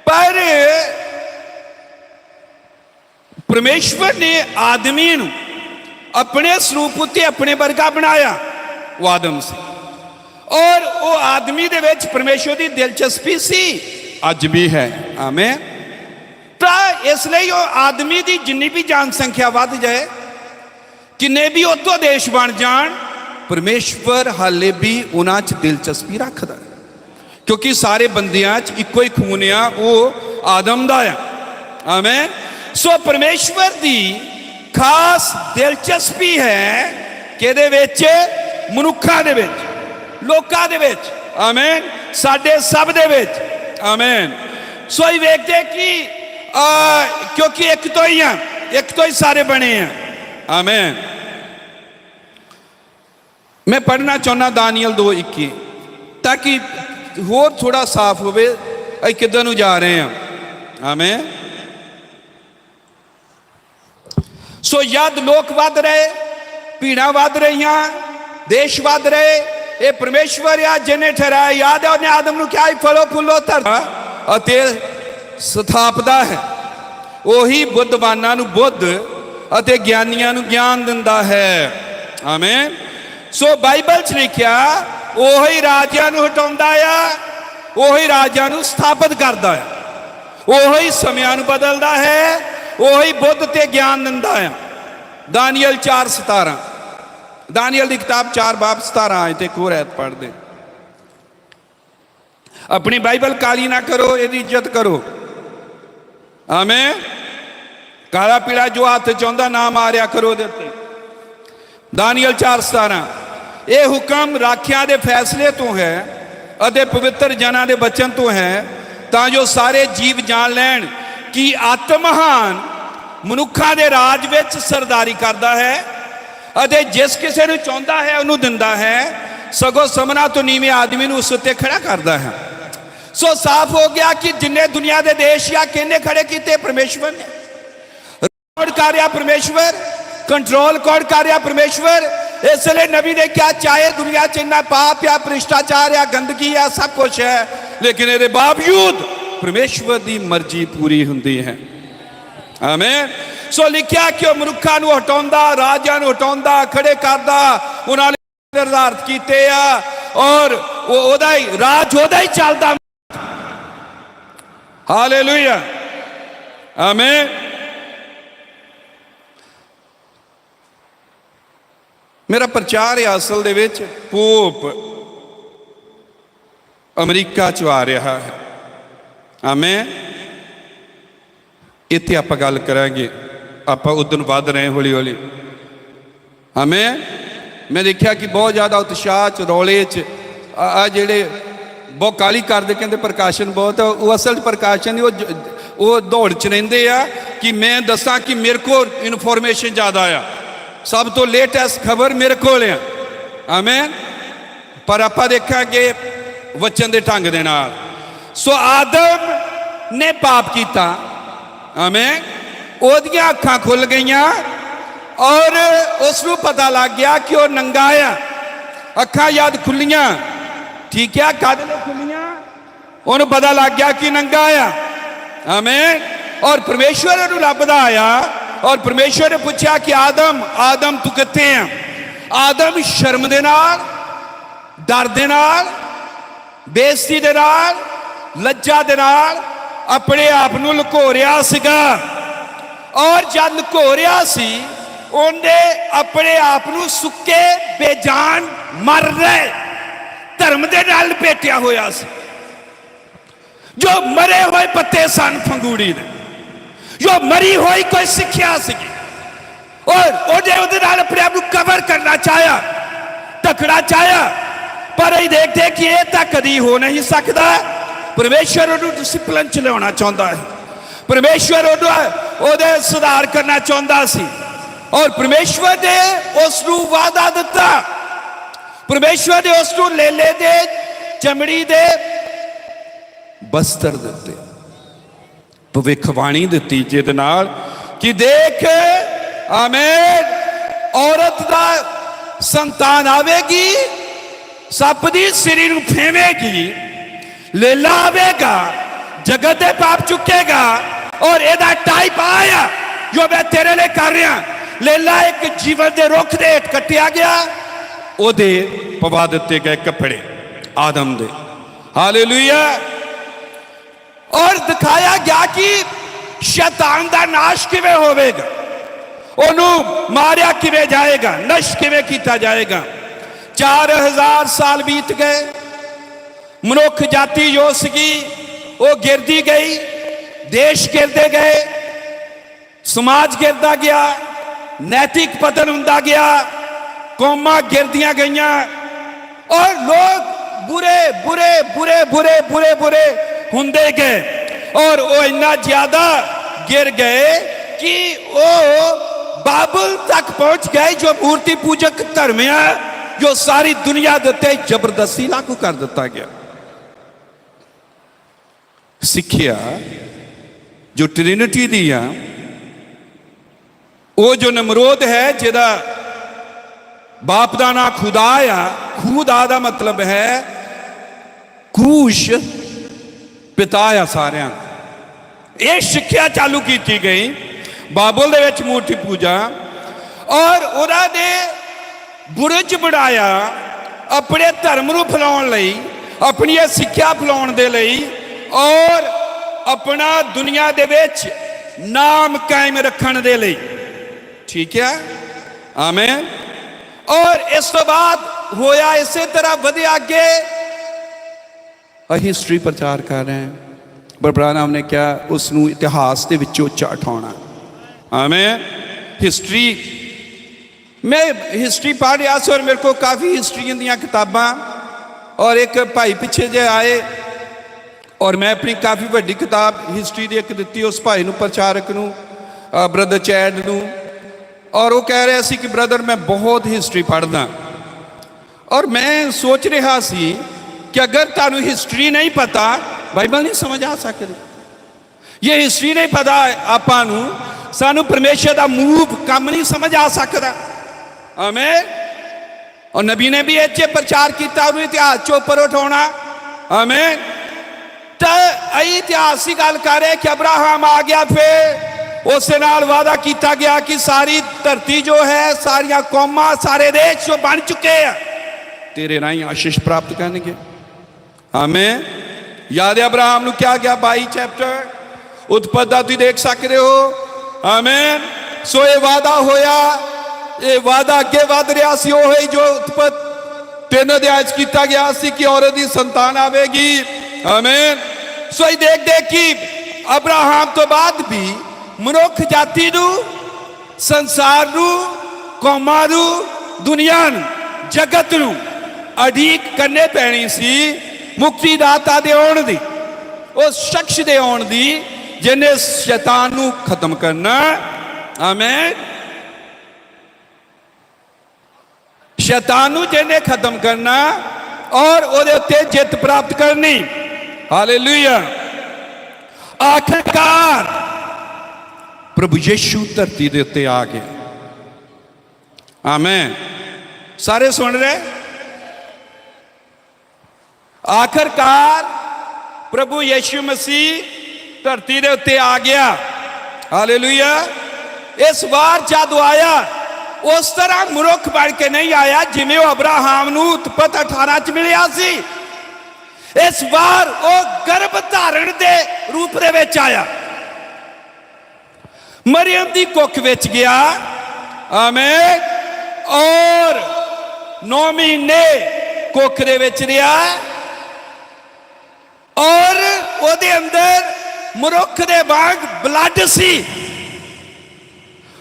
[SPEAKER 1] पर परमेश्वर ने आदमी नूं अपने स्वरूप उत्ते अपने वर्गा बनाया, वो आदम से, और वो आदमी दे विच परमेश्वर की दिलचस्पी सी, अज भी है। आमीन। तो इसलिए वो आदमी की जिन्नी भी जनसंख्या बढ़ जाए, किन्ने भी उतो देश बन जान, परमेश्वर हाले भी उन्हां च दिलचस्पी रखदा, क्योंकि सारे बंदियां च इको ही खून आ, वो आदम दा है। आमीन। सो परमेश्वर की खास दिलचस्पी है कि दे विच मनुक्खां दे विच, लोकां दे विच, आमीन, साडे सब दे विच। आमीन। सो ही वेखदे कि क्योंकि एक तो ही हैं, एक तो ही सारे बने हैं। आमीन। मैं पढ़ना चाहना दानियल 2:21 ताकि होर थोड़ा साफ होवे असीं किधर नूं जा रहे हैं। आमीन। सो यद लोक वध रहे, भीड़ां वध रही, देश वध रहे, ये परमेश्वर आ जिन्हें ठहराया। याद है उन्हें आदम नूं क्या ही फलो फूलो धरता अते स्थापदा है। ਉਹੀ बुद्धवानां नूं बुद्ध अते ज्ञानियां नूं ज्ञान दिंदा है। आमीन। सो बाइबल च लिखिया ਉਹੀ ਰਾਜਿਆਂ ਨੂੰ ਹਟਾਉਂਦਾ ਆ, ਉਹੀ ਰਾਜਿਆਂ ਨੂੰ ਸਥਾਪਿਤ ਕਰਦਾ ਹੈ, ਉਹੀ ਸਮਿਆਂ ਨੂੰ ਬਦਲਦਾ ਹੈ, ਉਹੀ ਬੁੱਧ ਤੇ ਗਿਆਨ ਦਿੰਦਾ ਆ। दानियल 4:17, दानियल की किताब 4:17 आए तो एक होर ऐत पढ़ दे। अपनी बाइबल काली ना करो, इसकी इज्जत करो। आमीन। काला पीला जो हाथ चाहता ना मारिया करो। दानियल 4:17, ये हुक्म राखिया के फैसले तो है अते पवित्र जना के बचन तो है, तां जो सारे जीव जान लैन कि आत्महान मनुखा के राज विच सरदारी करता है अते जिस किसी नूं चाहुंदा है उन्होंने दिंदा है, सगों समना तो नीवें आदमी नूं उस उत्ते खड़ा करता है। सो साफ हो गया कि जिन्ने दुनिया के देश या किन्ने खड़े किए परमेश्वर ने। कौन कर रहा परमेश्वर, कंट्रोल कौन कर रहा परमेश्वर। इसलिए नबी ने क्या, चाहे दुनिया च इन्ना पाप या भ्रिष्टाचार या गंदगी या सब कुछ है, लेकिन इसके बावजूद परमेश्वर की मर्जी पूरी होंदी है। आमीन। सो लिखिया कि मनुखा नूं हटाउंदा, राजियां नूं हटाउंदा, खड़े करदा, उन्होंने निर्धारित कीते आ और ओदा ही राज ओदा ही चलदा। हालेलुया। आमीन। मेरा प्रचार है असल दे विच पोप अमरीका चो आ रहा है। आमीन। इत्थे आपां गल करांगे, आपां उधर वध रहे हौली हौली। आमीन। मैं देखा कि बहुत ज़्यादा उत्साह च रौले च आ जेड़े बहुत काली करते कहते प्रकाशन बहुत, वो असल प्रकाशन वो दौड़ च रहिंदे आ कि मैं दसा कि मेरे को इनफॉर्मेशन ज़्यादा आ, सब तो लेटेस्ट खबर मेरे को है। आमीन। पर आप देखा कि वचन के ढंग दे नाल। सो आदम ने पाप किया। आमीन। ओदियां अखां खुल गईयां और उसनूं पता लग गया कि वह नंगा आ। अखां याद खुलियां, ठीक है, कद ने खुलियां, उन्होंने पता लग गया कि नंगा आ। आमीन। और परमेश्वर उन्होंने लभदा आया और परमेश्वर ने पूछा कि आदम आदम तू कित्थे है। आदम शर्म दे नाल, डर दे नाल, बेइज्जती दे नाल, लज्जा दे नाल अपने आप नूं लुको रहा सीगा। और जब लुको रहा सी ਉਹਨੇ ਆਪਣੇ ਆਪ ਨੂੰ ਸੁੱਕੇ ਬੇਜਾਨ ਮਰ ਰਹੇ ਧਰਮ ਦੇ ਨਾਲ ਲਪੇਟਿਆ ਹੋਇਆ ਸੀ। ਜੋ ਮਰੇ ਹੋਏ ਪੱਤੇ ਸਨ ਫੰਗੂੜੀ ਦੇ, ਜੋ ਮਰੀ ਹੋਈ ਕੋਈ ਸਿੱਖਿਆ ਸੀਗੀ, ਔਰ ਉਹਦੇ ਨਾਲ ਆਪਣੇ ਆਪ ਨੂੰ ਕਵਰ ਕਰਨਾ ਚਾਹਿਆ, ਢਕਣਾ ਚਾਹਿਆ। ਪਰ ਇਹ ਦੇਖਦੇ ਕਿ ਇਹ ਤਾਂ ਕਦੀ ਹੋ ਨਹੀਂ ਸਕਦਾ। ਪਰਮੇਸ਼ਵਰ ਉਹਨੂੰ ਡਿਸਿਪਲਿਨ ਚ ਲਿਆਉਣਾ ਚਾਹੁੰਦਾ ਹੈ। ਪਰਮੇਸ਼ਵਰ ਉਹਦੇ ਸੁਧਾਰ ਕਰਨਾ ਚਾਹੁੰਦਾ ਸੀ, ਔਰ ਪਰਮੇਸ਼ਵਰ ਨੇ ਉਸ ਨੂੰ ਵਾਅਦਾ ਦਿੱਤਾ। ਪਰਮੇਸ਼ਵਰ ਨੇ ਉਸ ਨੂੰ ਲੇਲੇ ਦੇ ਚਮੜੀ ਦੇ ਬਸਤਰ ਦਿੱਤੇ, ਭਵਿੱਖਬਾਣੀ ਦਿੱਤੀ, ਜਿਹਦੇ ਨਾਲ ਕਿ ਦੇਖ ਆਮੇਨ, ਔਰਤ ਦਾ ਸੰਤਾਨ ਆਵੇਗੀ, ਸੱਪ ਦੀ ਸਿਰੀ ਨੂੰ ਫੇਵੇਗੀ, ਲੇਲਾ ਆਵੇਗਾ, ਜਗਤ ਦੇ ਪਾਪ ਚੁੱਕੇਗਾ। ਔਰ ਇਹਦਾ ਟਾਈਪ ਆਇਆ ਜੋ ਮੈਂ ਤੇਰੇ ਲਈ ਕਰ ਰਿਹਾ। ਲੇਲਾ ਇੱਕ ਜੀਵਨ ਦੇ ਰੁੱਖ ਦੇ ਹੇਠ ਕੱਟਿਆ ਗਿਆ, ਉਹਦੇ ਪਵਾ ਦਿੱਤੇ ਗਏ ਕੱਪੜੇ ਆਦਮ ਦੇ। ਹਾਲੇਲੂਇਆ। ਔਰ ਦਿਖਾਇਆ ਗਿਆ ਕਿ ਸ਼ੈਤਾਨ ਦਾ ਨਾਸ਼ ਕਿਵੇਂ ਹੋਵੇਗਾ, ਉਹਨੂੰ ਮਾਰਿਆ ਕਿਵੇਂ ਜਾਏਗਾ, ਨਸ਼ਟ ਕਿਵੇਂ ਕੀਤਾ ਜਾਏਗਾ। 4000 ਸਾਲ ਬੀਤ ਗਏ, ਮਨੁੱਖ ਜਾਤੀ ਜੋ ਸੀਗੀ ਉਹ ਗਿਰਦੀ ਗਈ, ਦੇਸ਼ ਗਿਰਦੇ ਗਏ, ਸਮਾਜ ਗਿਰਦਾ ਗਿਆ, ਨੈਤਿਕ ਪਤਨ ਹੁੰਦਾ ਗਿਆ, ਕੌਮਾਂ ਗਿਰਦੀਆਂ ਗਈਆਂ, ਔਰ ਲੋਕ ਬੁਰੇ ਬੁਰੇ ਬੁਰੇ ਬੁਰੇ ਬੁਰੇ ਬੁਰੇ ਹੁੰਦੇ ਗਏ। ਔਰ ਉਹ ਇੰਨਾ ਜ਼ਿਆਦਾ गिर गए कि वो बाबुल तक पहुंच गए, जो मूर्ति पूजक धर्म है जो सारी दुनिया देते जबरदस्ती लागू कर दिता गया। सिक्ख्या जो ट्रिनिटी दी आ, वो जो नमरोद है जिहदा बाप का ना खुदा आ, खुदा का मतलब है क्रूश पिता आ सारियां। ये सिक्ख्या चालू की गई बाबुल दे विच मूर्ति पूजा, और उन्होंने बुरज बनाया अपने धर्म नूं फैलाउण लई, अपनी सिक्ख्या फैलाउण दे लई, और अपना दुनिया दे विच नाम कायम रखण दे लई। ठीक है, आमीन। और इस तो बाद होया इसे तरह वधिया अगे हिस्ट्री प्रचार कर रहे हैं। ब्रब्राहम ने क्या उसनूं इतिहास के विचों उच्चा उठाउणा। आमीन। हिस्ट्री, मैं हिस्ट्री पढ़ रहा और मेरे को काफ़ी हिस्ट्री दीयां किताबां, और एक भाई पिछे जे आए और मैं अपनी काफ़ी वड्डी किताब हिस्ट्री की एक दी उस भाई नूं, प्रचारक नूं, ब्रदर चैड नूं, और वो कह रहा सी कि ब्रदर मैं बहुत हिस्ट्री पढ़दा, और मैं सोच रहा सी कि अगर तुहानूं हिस्ट्री नहीं पता बाइबल नहीं समझ आ सकती। ये हिस्ट्री नहीं पता आपां नूं, सानू परमेश्वर का मूव काम नहीं समझ आ सकता। आमीन। और नबी ने भी इत्थे प्रचार किया, इतिहास चो उपर उठाउणा। आमीन। तो इतिहास की गल कर रहे कि अब्राहम आ गया, फिर उस नाल वादा किया गया कि सारी धरती जो है, सारिया कौमां, सारे देश जो बन चुके हैं तेरे राही आशीष प्राप्त करेंगे। आमीन। याद है अब्राहम नूं क्या गया 22 चैप्टर उत्पत्ति तुसीं देख सकते हो। आमीन। सो ये वादा होया, ये वादा अगे वध रहा सी, ओही जो उत्पत्ति 3 अध्याय किया गया सी कि औरत की संतान आवेगी। आमीन। सो ये देख देख कि अब्राहम तो बाद भी मनुख जाति नूं, संसार नूं, कौमां नूं, दुनिया नूं, जगत नूं अडीक करने पैनी सी मुक्तिदाता दे आउण दी, उस शख्स दे आउण दी जिन्हें शैतान नूं खत्म करना। आमीन। शैतान नूं जिन्हें खत्म करना और उहदे उत्ते जित प्राप्त करनी। हालेलुया। आखिरकार प्रभु यीशु धरती दे उत्ते आ गए। आमीन। सारे सुन रहे? आखिरकार प्रभु यीशु मसीह धरती दे उत्ते आ गया। हालेलुया। इस बार जदों आया उस तरह मनुख बन के नहीं आया जिवें अब्राहम नूं उत्पत्ति 18 च मिलिया सी। इस बार वो गर्भ धारण दे रूप दे विच आया, मरियम दी कुख विच गया, आमेन। और 9 महीने कुख दे विच रहा और ओदे अंदर मनुख दे वांग ब्लड सी,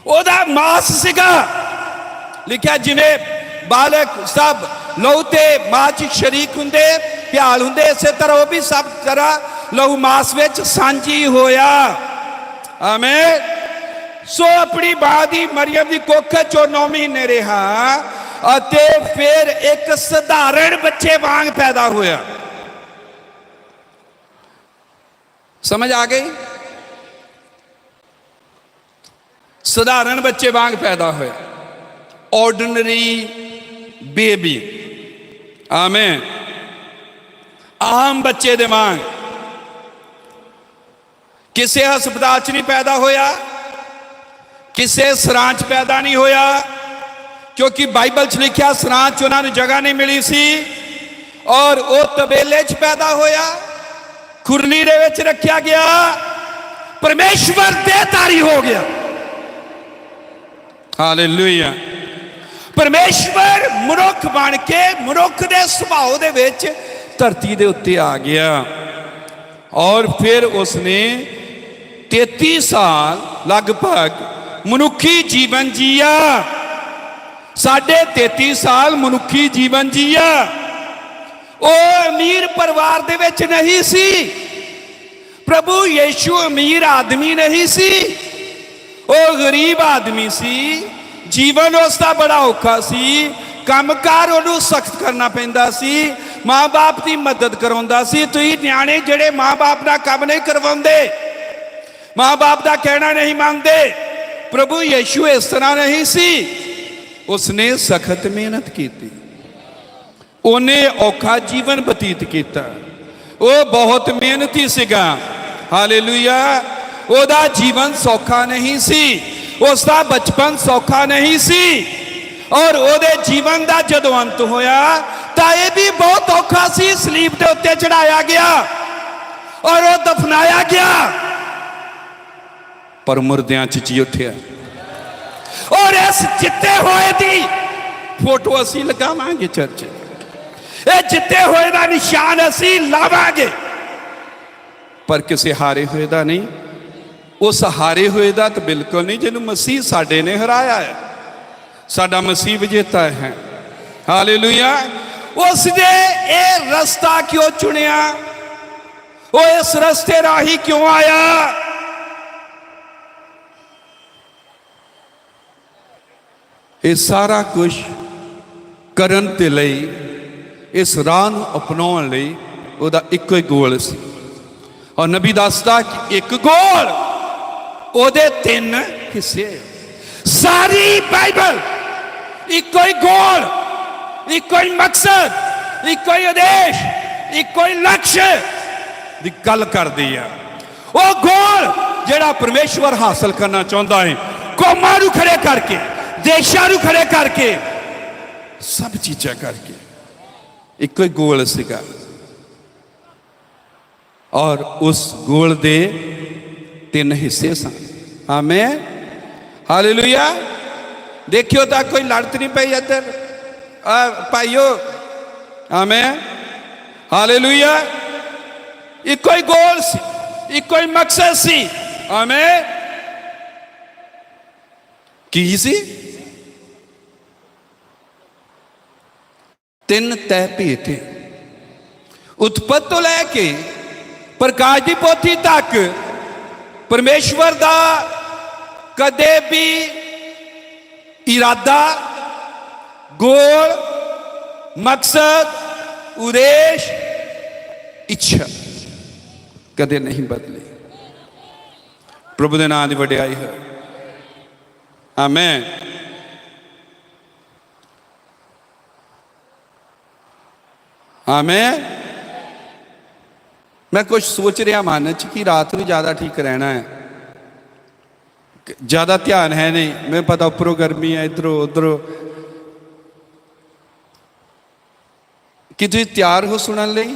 [SPEAKER 1] ओदा मास सीगा। लिखा जिवें बालक सब लहू ते मां च शरीक हुंदे, भ्याल हुंदे, इसे तरह वह भी सब तरह लहू मास विच सांझी होया। आमीन। सो अपनी मां दी मरियम दी कुख चो 9 महीने रहा अते फिर एक साधारण बच्चे वांग पैदा होया। समझ आ गई? साधारण बच्चे वांग पैदा होया, ऑर्डिनरी बेबी। आमीन। आम बच्चे दे वांग, किसी हस्पताल च नहीं पैदा होया, किसी सरां च पैदा नहीं होया, क्योंकि बाइबल च लिखा सरां च उन्होंने जगह नहीं मिली सी और वह तबेले च पैदा होया, खुरली दे विच रखा गया, परमेश्वर देहधारी हो गया। हालेलुया। परमेश्वर मनुख बन के मनुख दे सुभाव दे विच धरती दे उत्ते आ गया और फिर उसने 33 साल लगभग मनुखी जीवन जिया। 33.5 साल मनुखी जीवन जिया। वो अमीर परिवार दे विच नहीं सी। प्रभु यीशु अमीर आदमी नहीं सी, वो गरीब आदमी सी। जीवन उसका बड़ा औखा सी, कामकार उन्होंने सख्त करना पैंदा सी, माँ बाप की मदद करवाउंदा सी। तुसीं न्याणे जिहड़े माँ बाप का काम नहीं करवाउंदे, माँ बाप का कहना नहीं मानते, प्रभु यीशु इस तरह नहीं सी। उसने सख्त मेहनत की, उन्हें औखा जीवन बतीत किया। वो बहुत मेहनती सीगा। हालेलुया। ओदा जीवन सौखा नहीं सी, उसका बचपन सौखा नहीं सी और ओदे जीवन का जदों अंत होया तां यह भी बहुत औखा सी। सलीब के उत्ते चढ़ाया गया और वो दफनाया गया, पर मुर्दियां च जी उठिया। और इस जिते हुए दी फोटो असी लगावांगे चर्च, ये जिते हुए का निशान असी लावांगे, पर किसी हारे हुए का नहीं। उस हारे हुए का तो बिल्कुल नहीं जिन्होंने मसीह साडे ने हराया है। साडा मसीह विजेता है। हालेलुया। उसने ये रास्ता क्यों चुनिया, वो इस रास्ते राही क्यों आया? ये सारा कुछ करन ते लई, इस राह नूं अपनाउण लई उहदा इक्को ही गोल सी। और नबी दसदा कि एक गोल, ओहदे 3 हिस्से। सारी बाइबल इक्को ही गोल, इक्को ही मकसद, इक्को ही उद्देश, इक्को ही लक्ष्य दी गल करदी है। वो गोल जिहड़ा परमेश्वर हासिल करना चाहुंदा है, कौमां नूं खड़े करके, देशां नूं खड़े करके, सब चीज़ां करके, इक्को ही गोल सीगा। और उस गोल दे 3 हिस्से सन। आमीन। हालेलुया। देखियो तो कोई लड़त नहीं पई इधर भाइयों। आमीन। हालेलुया। इक्को ही गोल सी, इक्को ही मकसद सी। आमीन। की सी? 3 तय भेद थे। उत्पत्ति तो लैके प्रकाश की पोथी तक परमेश्वर का कदे भी इरादा, गोल, मकसद, उद्देश, इच्छा कदे नहीं बदले। प्रभु के नाम की वडियाई है। आमीन। आमीन। मैं कुछ सोच रहा मन च कि रात में ज़्यादा ठीक रहना है, ज़्यादा ध्यान है नहीं। मैं पता उपरों गर्मी है, इधरों उधरों। कि तुम तैयार हो सुनने लई?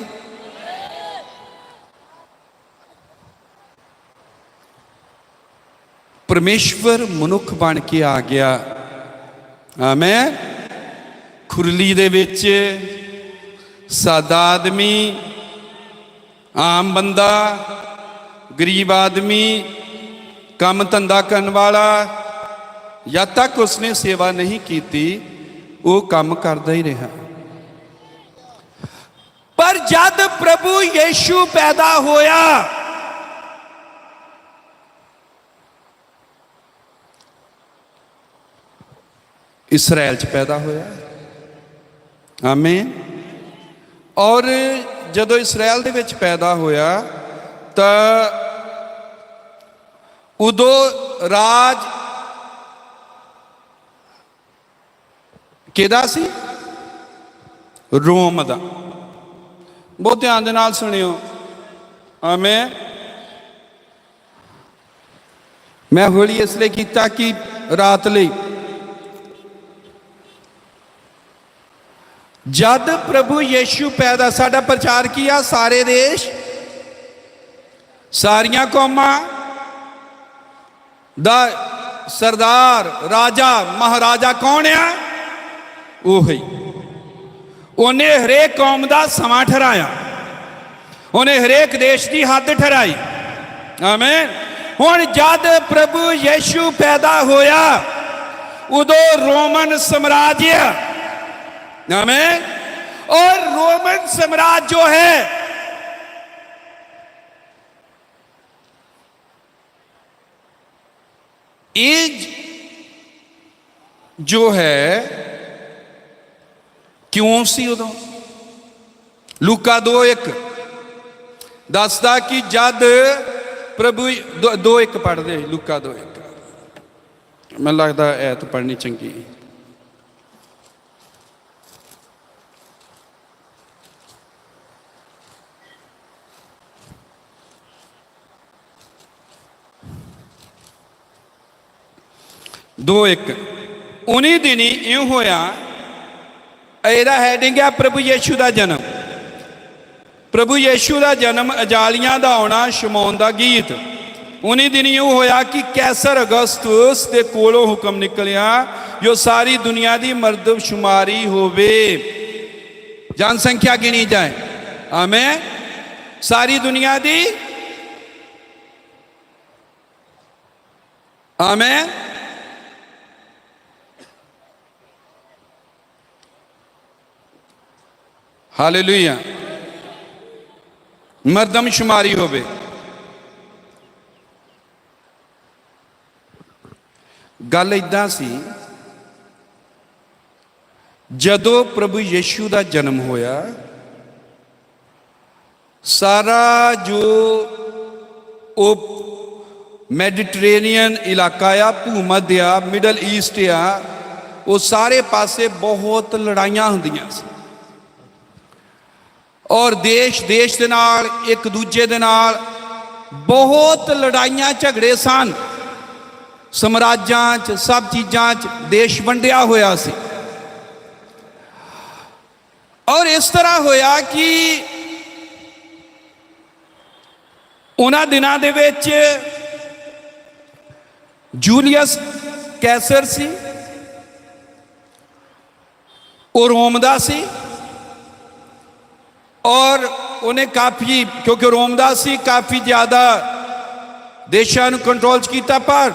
[SPEAKER 1] परमेश्वर मनुख बन के आ गया ਆਮੇਨ। ਖੁਰਲੀ ਦੇ ਵਿੱਚ ਸਾਦਾ ਆਦਮੀ, ਆਮ ਬੰਦਾ, गरीब आदमी, काम धंधा करने वाला, जब तक उसने सेवा नहीं की वो काम करता ही रहा। पर जब प्रभु यीशु पैदा होया, इसराइल च पैदा होया। आमीन। और जदों इसराइल दे विच पैदा होया तो उदों राज किहदा सी? रोम दा। बहुत ध्यान दे नाल सुनियो। आमीन। मैं होली इसलिए कीता कि रात लई जद प्रभु यीशु पैदा, साडा प्रचार किया सारे देश, सारियां कौमां दा सरदार, राजा, महाराजा कौन है? वो ही। उन्हें हरेक कौम का समा ठहराया, उन्हें हरेक देश की हद ठहराई। आमीन। हुण जद प्रभु यीशु पैदा होया उदों रोमन साम्राज्य, आमीन, और रोमन साम्राज्य जो है ये जो है क्यों सी उदों? लूका 2:1 दसदा कि जद प्रभु 2:1 पढ़ दे। लूका 2:1 मैं लगता ऐत पढ़नी चंगी। दो एक उन्हीं दिन इं होया, एदा हैडिंग है प्रभु यीशु का जन्म। प्रभु यीशु का जन्म, अजालियां का आना, शमौन का गीत। उन्हीं दिन यूं होया कि कैसर अगस्तुस के कोलों हुक्म निकलिया जो सारी दुनिया की मरदमशुमारी होवे, जनसंख्या गिनी जाए। आमीन। सारी दुनिया की, आमीन, हालेलुया, मरदमशुमारी होवे। गल इदां सी, जदों प्रभु यीशु का जन्म होया, सारा जो मैडिटरेनियन इलाका आ, भूमध्य आ, मिडल ईस्ट आ, वो सारे पासे बहुत लड़ाइयां होंदियां सी। और देश देश के नाल, एक दूजे दे नाल बहुत लड़ाइयां झगड़े सन। साम्राज्यां च, सब चीज़ां च देश वंडिया होया सी। और इस तरह होया कि उन्हां दिनां दे विच जूलियस कैसर सी, वो रोम दा सी। और उन्हें काफ़ी, क्योंकि रोम दा सी, काफ़ी ज़्यादा देशों को कंट्रोल किया, पर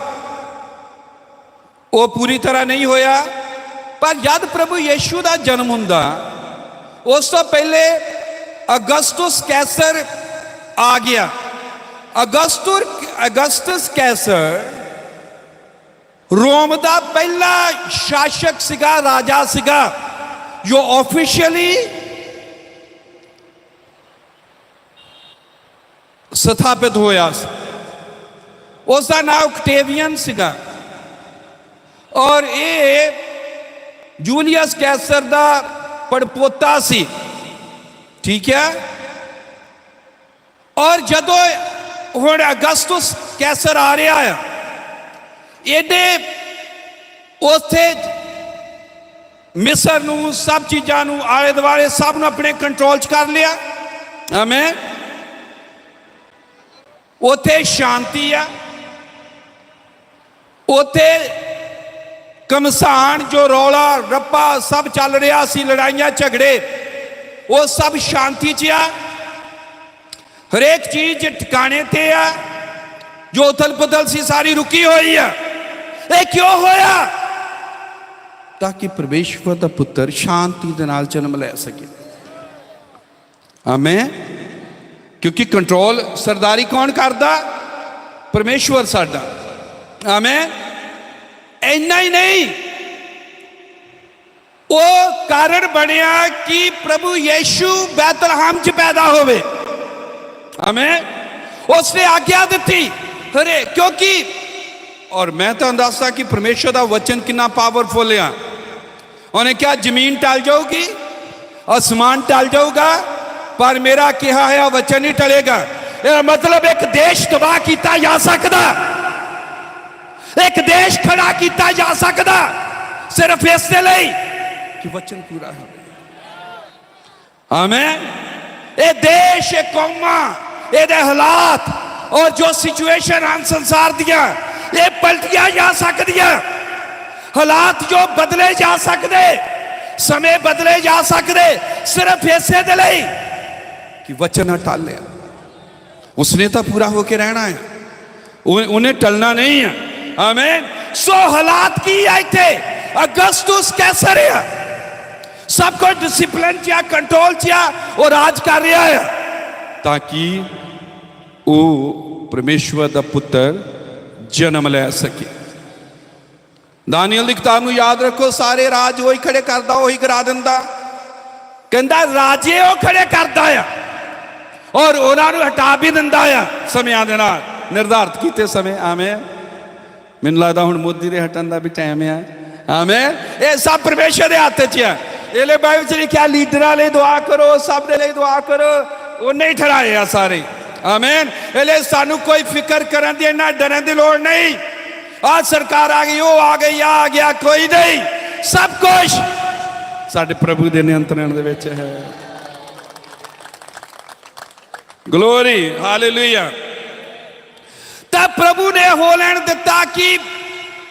[SPEAKER 1] वो पूरी तरह नहीं होया। पर जब प्रभु यीशु का जन्म हुंदा, उस तो पहले अगस्तुस कैसर आ गया। अगस्तुस कैसर रोम का पहला शासक सिगा, राजा सिगा, जो ऑफिशियली स्थापित होया। उसका नाम ऑक्टेवियन सिगा। और ये जूलियस कैसर का पड़पोता सी, ठीक है। और जदों हुण अगस्तुस कैसर आ रहा है, ਇਹਨੇ ਉੱਥੇ मिस्र ਨੂੰ, सब चीज़ों ਨੂੰ, आले दुआले सब ਨੂੰ अपने कंट्रोल च कर लिया। आमीन। उत्थे शांति आ, उत्थे ਘਮਸਾਨ ਜੋ ਰੌਲਾ ਰੱਪਾ ਸਭ ਚੱਲ ਰਿਹਾ ਸੀ, ਲੜਾਈਆਂ ਝਗੜੇ, ਉਹ ਸਭ ਸ਼ਾਂਤੀ 'ਚ ਆ। ਹਰੇਕ ਚੀਜ਼ ਠਿਕਾਣੇ ਤੇ ਆ। ਜੋ ਉਥਲ ਪੁਥਲ ਸੀ ਸਾਰੀ ਰੁਕੀ ਹੋਈ ਆ। ਇਹ ਕਿਉਂ ਹੋਇਆ? ਤਾਂ ਕਿ ਪਰਮੇਸ਼ਵਰ ਦਾ ਪੁੱਤਰ ਸ਼ਾਂਤੀ ਦੇ ਨਾਲ ਜਨਮ ਲੈ ਸਕੇ। ਆਮੇਨ। ਕਿਉਂਕਿ ਕੰਟਰੋਲ ਸਰਦਾਰੀ ਕੌਣ ਕਰਦਾ? ਪਰਮੇਸ਼ਵਰ ਸਾਡਾ। ਆਮੇਨ। ਇੰਨਾ ਹੀ ਨਹੀਂ, ਉਹ ਕਾਰਨ ਬਣਿਆ ਕਿ ਪ੍ਰਭੂ ਯੀਸ਼ੂ ਬੈਤਲਹਮ 'ਚ ਪੈਦਾ ਹੋਵੇ। ਆਮੇਨ। ਉਸਨੇ ਆਗਿਆ ਦਿੱਤੀ ਹਰੇ, ਕਿਉਂਕਿ ਔਰ ਮੈਂ ਤੁਹਾਨੂੰ ਦੱਸਦਾ ਕਿ ਪਰਮੇਸ਼ਵਰ ਦਾ ਵਚਨ ਕਿੰਨਾ ਪਾਵਰਫੁਲ ਆ। ਉਹਨੇ ਕਿਹਾ ਜ਼ਮੀਨ ਟਲ ਜਾਊਗੀ, ਆਸਮਾਨ ਟਲ ਜਾਊਗਾ, ਪਰ ਮੇਰਾ ਕਿਹਾ ਹੋਇਆ ਵਚਨ ਨਹੀਂ ਟਲੇਗਾ। ਇਹਦਾ ਮਤਲਬ ਇੱਕ ਦੇਸ਼ ਤਬਾਹ ਕੀਤਾ ਜਾ ਸਕਦਾ, ਇੱਕ ਦੇਸ਼ ਖੜਾ ਕੀਤਾ ਜਾ ਸਕਦਾ, ਸਿਰਫ ਇਸ ਦੇ ਲਈ ਕਿ ਵਚਨ ਪੂਰਾ ਹੋਵੇ। ਆਮੇਨ। ਇਹ ਦੇਸ਼, ਇਹ ਕੌਮਾਂ, ਇਹਦੇ ਹਾਲਾਤ ਔਰ ਜੋ ਸਿਚੁਏਸ਼ਨ ਹਨ ਸੰਸਾਰ ਦੀਆਂ, ਇਹ ਪਲਟੀਆਂ ਜਾ ਸਕਦੀਆਂ। ਹਾਲਾਤ ਜੋ ਬਦਲੇ ਜਾ ਸਕਦੇ, ਸਮੇਂ ਬਦਲੇ ਜਾ ਸਕਦੇ, ਸਿਰਫ ਇਸੇ ਦੇ ਲਈ ਕਿ ਵਚਨ ਟਾਲਿਆ। ਉਸਨੇ ਤਾਂ ਪੂਰਾ ਹੋ ਕੇ ਰਹਿਣਾ ਹੈ, ਉਹਨੇ ਟਲਣਾ ਨਹੀਂ ਹੈ। ਆਮੇਨ। ਸੋ ਹਾਲਾਤ ਕੀ ਹੈ ਇੱਥੇ? ਅਗਸਤੁਸ ਕੈਸਰ ਹੈ, ਸਭ ਕੁਝ ਡਿਸਿਪਲਿਨ 'ਚ ਆ, ਕੰਟਰੋਲ 'ਚ ਆ, ਉਹ ਰਾਜ ਕਰ ਰਿਹਾ ਹੈ, ਤਾਂ ਕਿ ਉਹ ਪਰਮੇਸ਼ਵਰ ਦਾ ਪੁੱਤਰ ਜਨਮ ਲੈ ਸਕੇ। ਦਾਨੀਏਲ ਦੀ ਕਿਤਾਬ ਨੂੰ ਯਾਦ ਰੱਖੋ, ਸਾਰੇ ਰਾਜ ਉਹੀ ਖੜੇ ਕਰਦਾ, ਉਹੀ ਕਰਾ ਦਿੰਦਾ। ਕਹਿੰਦਾ ਰਾਜੇ ਉਹ ਖੜੇ ਕਰਦਾ ਆ ਔਰ ਉਹਨਾਂ ਨੂੰ ਹਟਾ ਵੀ ਦਿੰਦਾ ਆ ਸਮਿਆਂ ਦੇ ਨਾਲ, ਨਿਰਧਾਰਿਤ ਕੀਤੇ ਸਮੇਂ। ਆਮੇਨ। ਮੈਨੂੰ ਲੱਗਦਾ ਹੁਣ ਮੋਦੀ ਦੇ ਹਟਣ ਦਾ ਵੀ ਟਾਈਮ ਆ। ਆਮੇਨ। ਇਹ ਸਭ ਪਰਮੇਸ਼ਰ ਦੇ ਹੱਥ 'ਚ ਆ। ਇਹ ਲੈ ਬਾਈਬਲ 'ਚ ਲਿਖਿਆ ਲੀਡਰਾਂ ਲਈ ਦੁਆ ਕਰੋ, ਸਭ ਦੇ ਲਈ ਦੁਆ ਕਰੋ, ਉਹਨੇ ਹੀ ਠਹਿਰਾਏ ਆ ਸਾਰੇ। ਆਮੇਨ। ਇਹ ਲਈ ਸਾਨੂੰ ਕੋਈ ਫਿਕਰ ਕਰਨ ਦੀ, ਇੰਨਾ ਡਰਨ ਦੀ ਲੋੜ ਨਹੀਂ। ਆ ਸਰਕਾਰ ਆ ਗਈ, ਉਹ ਆ ਗਈ, ਆ ਗਿਆ, ਕੋਈ ਨਹੀਂ। ਸਭ ਕੁਝ ਸਾਡੇ ਪ੍ਰਭੂ ਦੇ ਨਿਯੰਤਰਣ ਦੇ ਵਿੱਚ ਹੈ। Glory, hallelujah. ਤਾਂ ਪ੍ਰਭੂ ਨੇ ਹੋ ਲੈਣ ਦਿੱਤਾ ਕਿ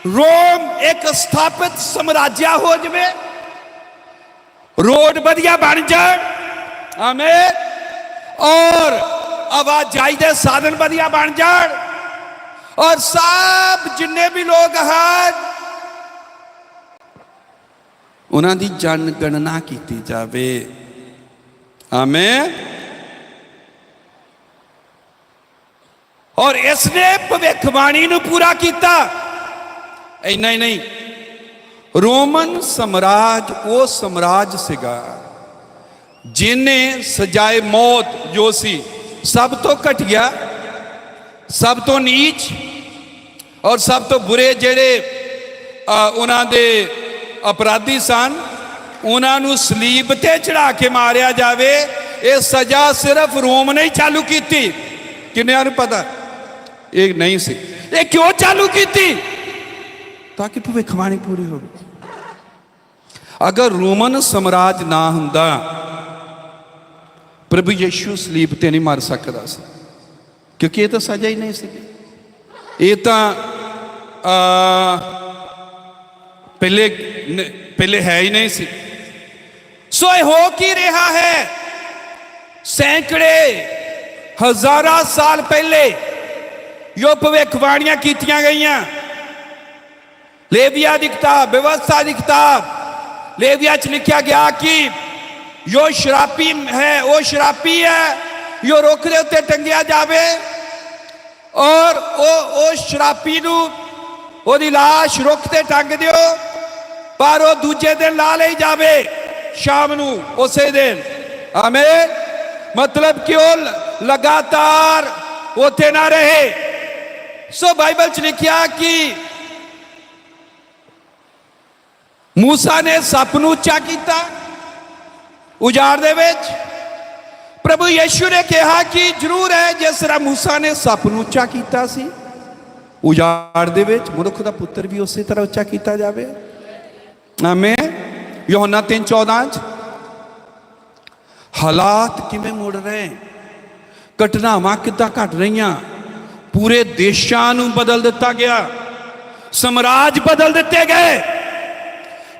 [SPEAKER 1] ਰੋਮ ਇੱਕ ਸਥਾਪਿਤ ਸਮਰਾਜਿਆ ਹੋ ਜਾਵੇ, ਰੋਡ ਵਧੀਆ ਬਣ ਜਾਣ। ਆਮੇਨ। ਔਰ ਆਵਾਜਾਈ ਦੇ ਸਾਧਨ ਵਧੀਆ ਬਣ ਜਾਣ, ਔਰ ਸਭ ਜਿੰਨੇ ਵੀ ਲੋਕ ਹਨ ਉਹਨਾਂ ਦੀ ਜਨਗਣਨਾ ਕੀਤੀ ਜਾਵੇ। ਆਮੇਨ। ਔਰ ਇਸਨੇ ਭਵਿੱਖਬਾਣੀ ਨੂੰ ਪੂਰਾ ਕੀਤਾ। ਇੰਨਾ ਹੀ ਨਹੀਂ, ਰੋਮਨ ਸਮਰਾਜ ਉਹ ਸਮਰਾਜ ਸੀਗਾ ਜਿਹਨੇ ਸਜਾਏ ਮੌਤ, ਜੋ ਸੀ ਸਭ ਤੋਂ ਘਟੀਆ, ਸਭ ਤੋਂ ਨੀਚ ਔਰ ਸਭ ਤੋਂ ਬੁਰੇ ਜਿਹੜੇ ਉਹਨਾਂ ਦੇ ਅਪਰਾਧੀ ਸਨ, ਉਹਨਾਂ ਨੂੰ ਸਲੀਬ ਤੇ ਚੜਾ ਕੇ ਮਾਰਿਆ ਜਾਵੇ। ਇਹ ਸਜ਼ਾ ਸਿਰਫ ਰੋਮ ਨੇ ਹੀ ਚਾਲੂ ਕੀਤੀ। ਕਿੰਨਿਆਂ ਨੂੰ ਪਤਾ? ਇਹ ਨਹੀਂ ਸੀ। ਇਹ ਕਿਉਂ ਚਾਲੂ ਕੀਤੀ? ਤਾਂ ਕਿ ਭਵਿੱਖਬਾਣੀ ਪੂਰੀ ਹੋਵੇ। ਅਗਰ ਰੋਮਨ ਸਮਰਾਜ ਨਾ ਹੁੰਦਾ, ਪ੍ਰਭੂ ਯੀਸ਼ੂ ਸਲੀਬ ਤੇ ਨਹੀਂ ਮਰ ਸਕਦਾ ਸੀ, ਕਿਉਂਕਿ ਇਹ ਤਾਂ ਸਜ਼ਾ ਹੀ ਨਹੀਂ ਸੀ। ਇਹ ਤਾਂ ਪਹਿਲੇ ਹੈ ਹੀ ਨਹੀਂ ਸੀ। ਸੋ ਇਹ ਹੋ ਕੀ ਰਿਹਾ ਹੈ? ਸੈਂਕੜੇ ਹਜ਼ਾਰਾਂ ਸਾਲ ਪਹਿਲੇ ਜੋ ਭਵਿੱਖਬਾਣੀਆਂ ਕੀਤੀਆਂ ਗਈਆਂ, ਲੇਵੀਆ ਦੀ ਕਿਤਾਬ, ਵਿਵਸਥਾ ਦੀ ਕਿਤਾਬ, ਲੇਵੀਆ 'ਚ ਲਿਖਿਆ ਗਿਆ ਕਿ ਜੋ ਸ਼ਰਾਪੀ ਹੈ ਉਹ ਸ਼ਰਾਪੀ ਹੈ, ਜੋ ਰੁੱਖ ਦੇ ਉੱਤੇ ਟੰਗਿਆ ਜਾਵੇ ਔਰ ਉਹ ਸ਼ਰਾਪੀ ਨੂੰ ਉਹਦੀ ਲਾਸ਼ ਰੁੱਖ ਤੇ ਟੰਗ ਦਿਓ, ਪਰ ਉਹ ਦੂਜੇ ਦਿਨ ਲਾ ਲਈ ਜਾਵੇ ਸ਼ਾਮ ਨੂੰ, ਉਸੇ ਦਿਨ। ਆਮੇਨ। ਮਤਲਬ ਕਿ ਉਹ ਲਗਾਤਾਰ ਉੱਥੇ ਨਾ ਰਹੇ। ਸੋ ਬਾਈਬਲ 'ਚ ਲਿਖਿਆ ਕਿ ਮੂਸਾ ਨੇ ਸੱਪ ਨੂੰ ਉੱਚਾ ਕੀਤਾ ਉਜਾੜ ਦੇ ਵਿੱਚ। ਪ੍ਰਭੂ ਯੀਸ਼ੂ ਨੇ ਕਿਹਾ ਕਿ ਜ਼ਰੂਰ ਹੈ, ਜਿਸ ਤਰ੍ਹਾਂ ਮੂਸਾ ਨੇ ਸੱਪ ਨੂੰ ਉੱਚਾ ਕੀਤਾ ਸੀ ਉਜਾੜ ਦੇ ਵਿੱਚ, ਮਨੁੱਖ ਦਾ ਪੁੱਤਰ ਵੀ ਉਸੇ ਤਰ੍ਹਾਂ ਉੱਚਾ ਕੀਤਾ ਜਾਵੇ। ਆਮੇਨ। ਯੋਹੰਨਾ 3:14 'ਚ ਹਾਲਾਤ ਕਿਵੇਂ ਮੁੜ ਰਹੇ, ਘਟਨਾਵਾਂ ਕਿੱਦਾਂ ਘਟ ਰਹੀਆਂ, ਪੂਰੇ ਦੇਸ਼ਾਂ ਨੂੰ ਬਦਲ ਦਿੱਤਾ ਗਿਆ, ਸਮਰਾਜ ਬਦਲ ਦਿੱਤੇ ਗਏ।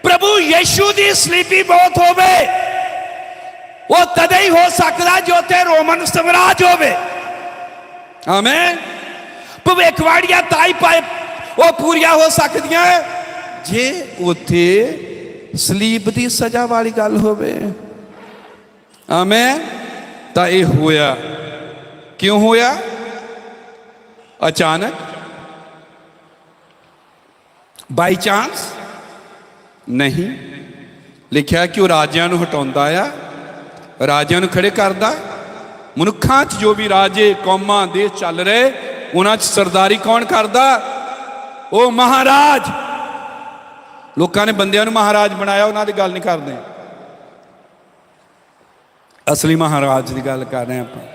[SPEAKER 1] प्रभु यीशु की सलीबी मौत होवे वो तदे ही हो सकता जो ते रोमन साम्राज होवे। आमीन। भविष्यवाणियां ताई पाए वो पूरियां हो सकदियां जे उथे सलीब की सजा वाली गल होवे। आमीन। तां ये होया क्यों होया? अचानक, बाई चांस नहीं। लिखा कि वह राजियां नूं हटाउंदा आ, राजियां नूं खड़े करदा। मनुखां च जो भी राजे कौमां देश चल रहे उन्हां च सरदारी कौन करदा? वो महाराज। लोकां ने बंदियां नूं महाराज बनाया, उन्हां दी गल नहीं करदे, असली महाराज की गल कर रहे हैं आपां।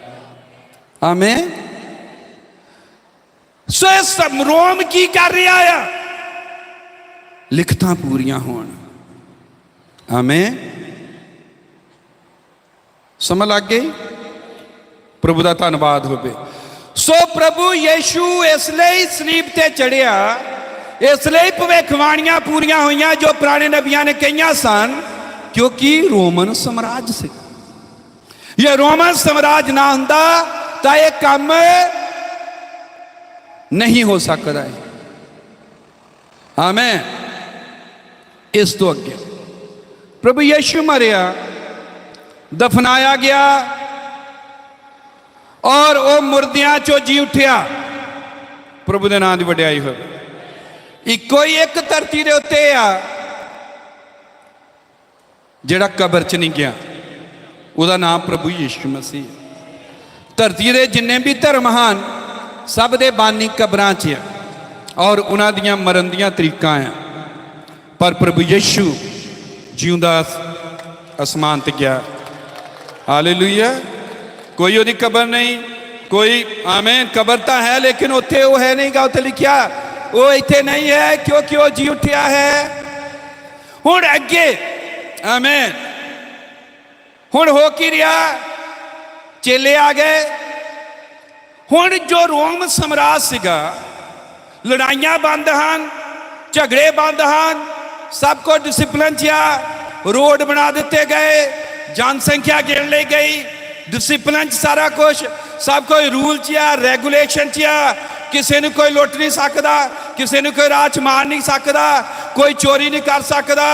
[SPEAKER 1] आमीन। सो रोम की कर रहा है? लिखतां पूरियां होण। आमीन। समझ लग गई? प्रभु का धन्यवाद होवे। सो प्रभु यीशु इसलिए सलीब ते चढ़िया, इसलिए भविष्यवाणियां पूरियां हुई जो पुराने नबियां ने कही सन, क्योंकि रोमन साम्राज्य से ये रोमन साम्राज्य ना हुंदा तां ये काम नहीं हो सकता है। आमीन। इस तो अगे प्रभु यीशु मरिया, दफनाया गया और वह मुर्दियां चो जी उठिया। प्रभु के नाम की वडियाई हो। इको ही एक धरती के उत्ते आ जिहड़ा कबर च नहीं गया, उसका नाम प्रभु यीशु मसीह। धरती के जिन्ने भी धर्म हैं सब दे बानी कबरां च है और उन्हां दियां मरन दियां तरीकां हैं, पर प्रभु यीशु जिउंदा आसमान ते गया। हालेलुया। कोई उसकी कबर नहीं, कोई। आमीन। कबर तो है लेकिन उत्थे वो है नहीं गा, उत्थे लिखिया वो इत्थे नहीं है क्योंकि वो जी उठिया है। हुण अगे आमीन हुण हो की रहा? चेले आ गए। हुण जो रोम साम्राज्य सीगा, लड़ाइयां बंद हैं, झगड़े बंद हैं, सब कुछ डिसिपलिन च आ। रोड बना दिते गए, जनसंख्या गिन ली गई, डिसिपलिन च सारा कुछ, सब कोई रूल च आ, रेगुलेशन च आ। किसी ने कोई लुट नहीं सकता, किसी ने कोई राह च मार नहीं सकता, कोई चोरी नहीं कर सकता।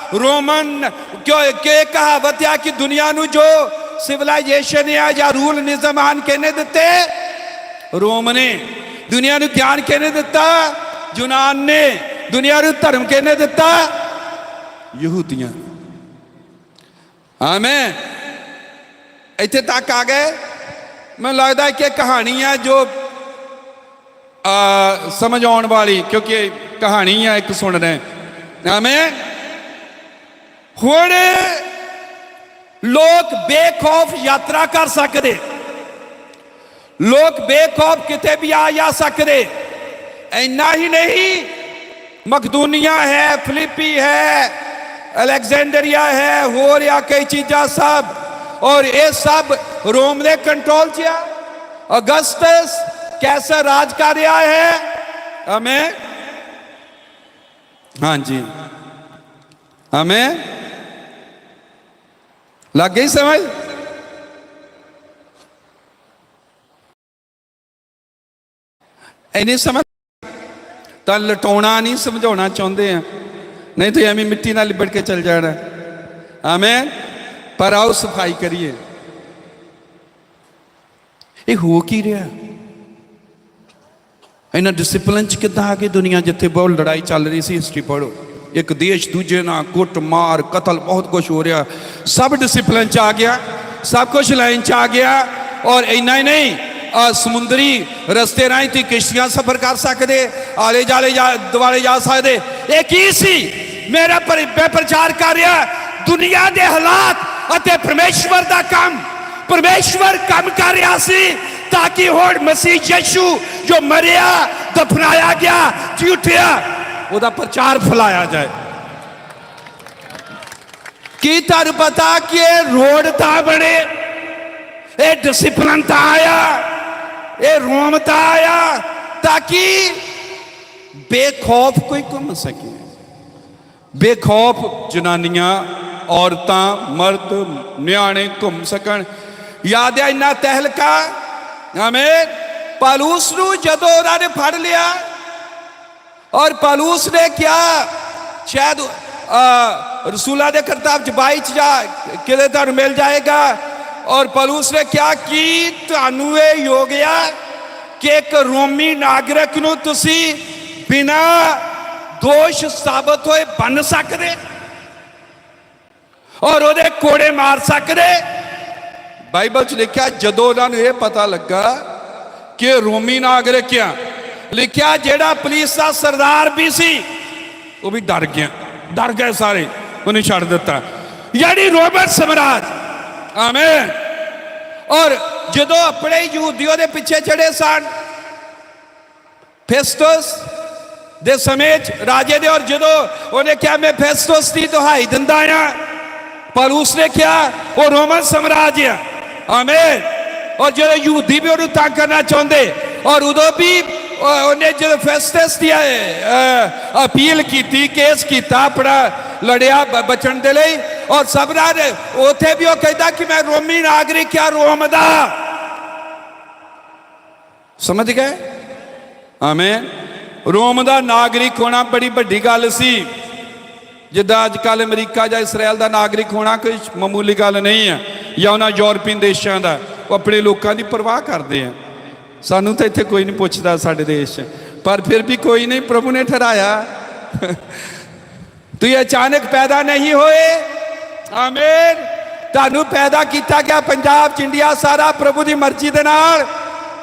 [SPEAKER 1] रोमन क्यों के कहावत है कि दुनिया नू जो सिविलाइजेशन है या रूल निज़म हैं कहने दिते रोम ने, दुनिया नू ज्ञान कहने दिता यूनान ने, दुनिया नू धर्म कहने दिता यहूदियां। आमीन। इत्थे तक आ गए। मैं लगता है कि कहानी है जो समझ आने वाली, क्योंकि कहानी है एक सुन रहे। आमीन। हुण लोग बेखौफ यात्रा कर सकते, लोग बेखौफ किते भी आ जा सकते। इन्ना ही नहीं, मकदूनिया है, फिलिपी है, अलेक्जेंडरिया है, हो रहा कई चीज़ा सब, और ये सब रोम ने कंट्रोल किया। अगस्टस कैसा राज कर रहा है? हमें हाँ जी, हमें लग गई समझ? नहीं समझ तो लटाउना नहीं समझाना चाहते हैं, नहीं तो एवं मिट्टी ना लिबड़ के चल जाना। आमीन। पर आओ सफाई करिए। ये हो की रहा? इन्हें डिसिपलिन च किद्दां आ गई दुनिया, जिथे बहुत लड़ाई चल रही सी। हिस्ट्री पढ़ो, एक देश दूजे ना कुट मार कतल बहुत कुछ हो रहा, सब डिसिपलिन च आ गया, सब कुछ लाइन च आ गया। और इन्ना ही नहीं, समुद्री रस्ते राही तुसीं किश्तियां सफर कर सकते, आले जाले दुआले जा सकते। ये की सी? मेरा प्रचार कर रहा दुनिया के हालात अते परमेश्वर का काम। परमेश्वर काम कर रहा सी ताकि हुण मसीह यीशु जो मरिया, दफनाया गया, जी उठिया, उसका प्रचार फैलाया जाए। की तुहानूं पता कि रोड ता बने, ये डिसिपलिन ता आया, ये रोम ता आया ताकि बेखौफ कोई घूम सके, बेखौफ जनानियां औरतां मर्द न्याणे घूम सकन। याद है इन्ना तहलका। आमीन। पालूस नूं जदों उन्होंने फड़ लिया और पालूस ने क्या शायद रसूला के करताब च 22 जा कि तुहानूं मिल जाएगा। और पालूस ने क्या कि तुहानूं इह योग आ कि एक रोमी नागरिक नूं तुसीं बिना दोष साबित होए बन सकदे और उहदे कोड़े मार सकदे। बाइबल च लिखा जदों उन्होंने ये पता लगा कि रोमी नागरिक आ, लिखा जेड़ा पुलिस का सरदार भी सी वो भी डर गए सारे, उन्हें छड़ दिता, यानी रोमन साम्राज्य। आमीन। और जदों अपने यहूदियों के पीछे चढ़े सन फेस्तुस दे समय राजे दे, और जदों उन्हें क्या मैं फेस्तुस की दुहाई दिंदा आ, पौलुस ने क्या वो रोमन साम्राज्य। आमीन। और जो यहूदी भी उन्हें तंग करना चाहते, और उदों भी उन्हें जो फेस्तस की अपील की, केस किया, अपना लड़िया बचन के लिए। और सबना ने उथे भी वो कहता कि मैं रोमी नागरिक क्या रोम दा। समझ गए? आमीन। रोम का नागरिक होना बड़ी बड़ी गल सी। जिदा अजकल अमरीका या इसराइल का नागरिक होना कोई मामूली गल नहीं है, या उन्होंने यूरोपीयन देशों का, वो अपने लोगों की परवाह करते हैं। सानू तो इत्थे कोई नहीं पूछता साडे देश, पर फिर भी कोई नहीं, प्रभु ने ठहराया। तो ये अचानक पैदा नहीं होए। आमीन। तुहानू पैदा किया गया पंजाब च, इंडिया सारा प्रभु की मर्जी दे नाल।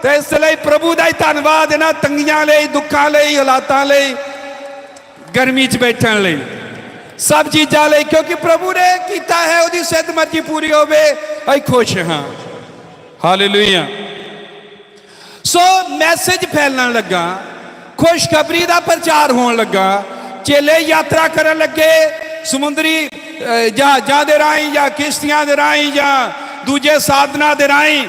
[SPEAKER 1] तो इसलिए प्रभु का ही धन्यवाद इन्हां तंगियां लई, दुखां लई, हालातां लई, गर्मी च बैठण लई, सब चीज़ां लई, क्योंकि प्रभु ने किया है, उसकी सिद्ध मर्जी पूरी होवे, असीं खुश हाँ। हालेलुया। सो मैसेज फैलन लगा, खुशखबरी का प्रचार होने लगा, चेले यात्रा करन लगे समुद्री जहाज़ां दे राहीं या किश्तियां दे राहीं या दूजे साधना दे राहीं,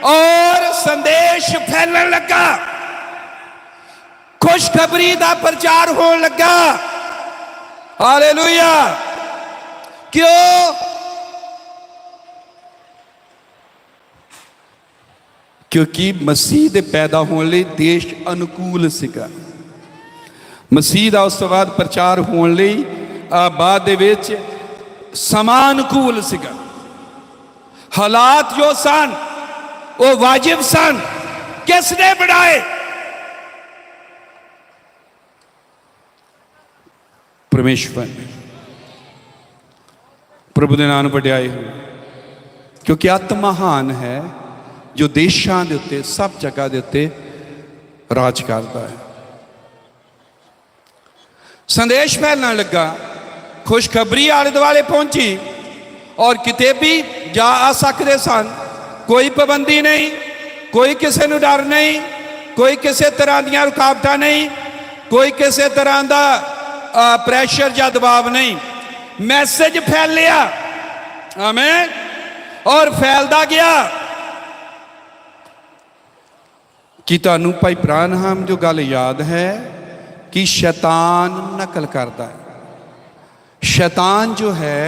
[SPEAKER 1] और संदेश फैलन लगा, खुशखबरी का प्रचार होने लगा। हालेलुया। क्यों? क्योंकि मसीह दे पैदा होने लिए देश अनुकूल सीगा। मसीह का उस तो बाद प्रचार होने लिए बाद दे विच समानुकूल सीगा। हालात जो सन वो वाजिब सन। किसने बनाए? परमेश्वर ने। प्रभु दे नाम वडियाई हो, क्योंकि अत महान है जो देशों के उत्ते सब जगह के उत्ते राज करता है। संदेश फैलने लगा, खुशखबरी आले दुआले पहुंची, और किते भी जा आ सकते सन, कोई पाबंदी नहीं, कोई किसी को डर नहीं, कोई किसी तरह दी रुकावट नहीं, कोई किसी तरह का प्रैशर या दबाव नहीं। मैसेज फैलिया। आमीन। और फैलता गया। कि तुहानू भाई ब्रानहम जो गल याद है कि शैतान नकल करता है। शैतान जो है,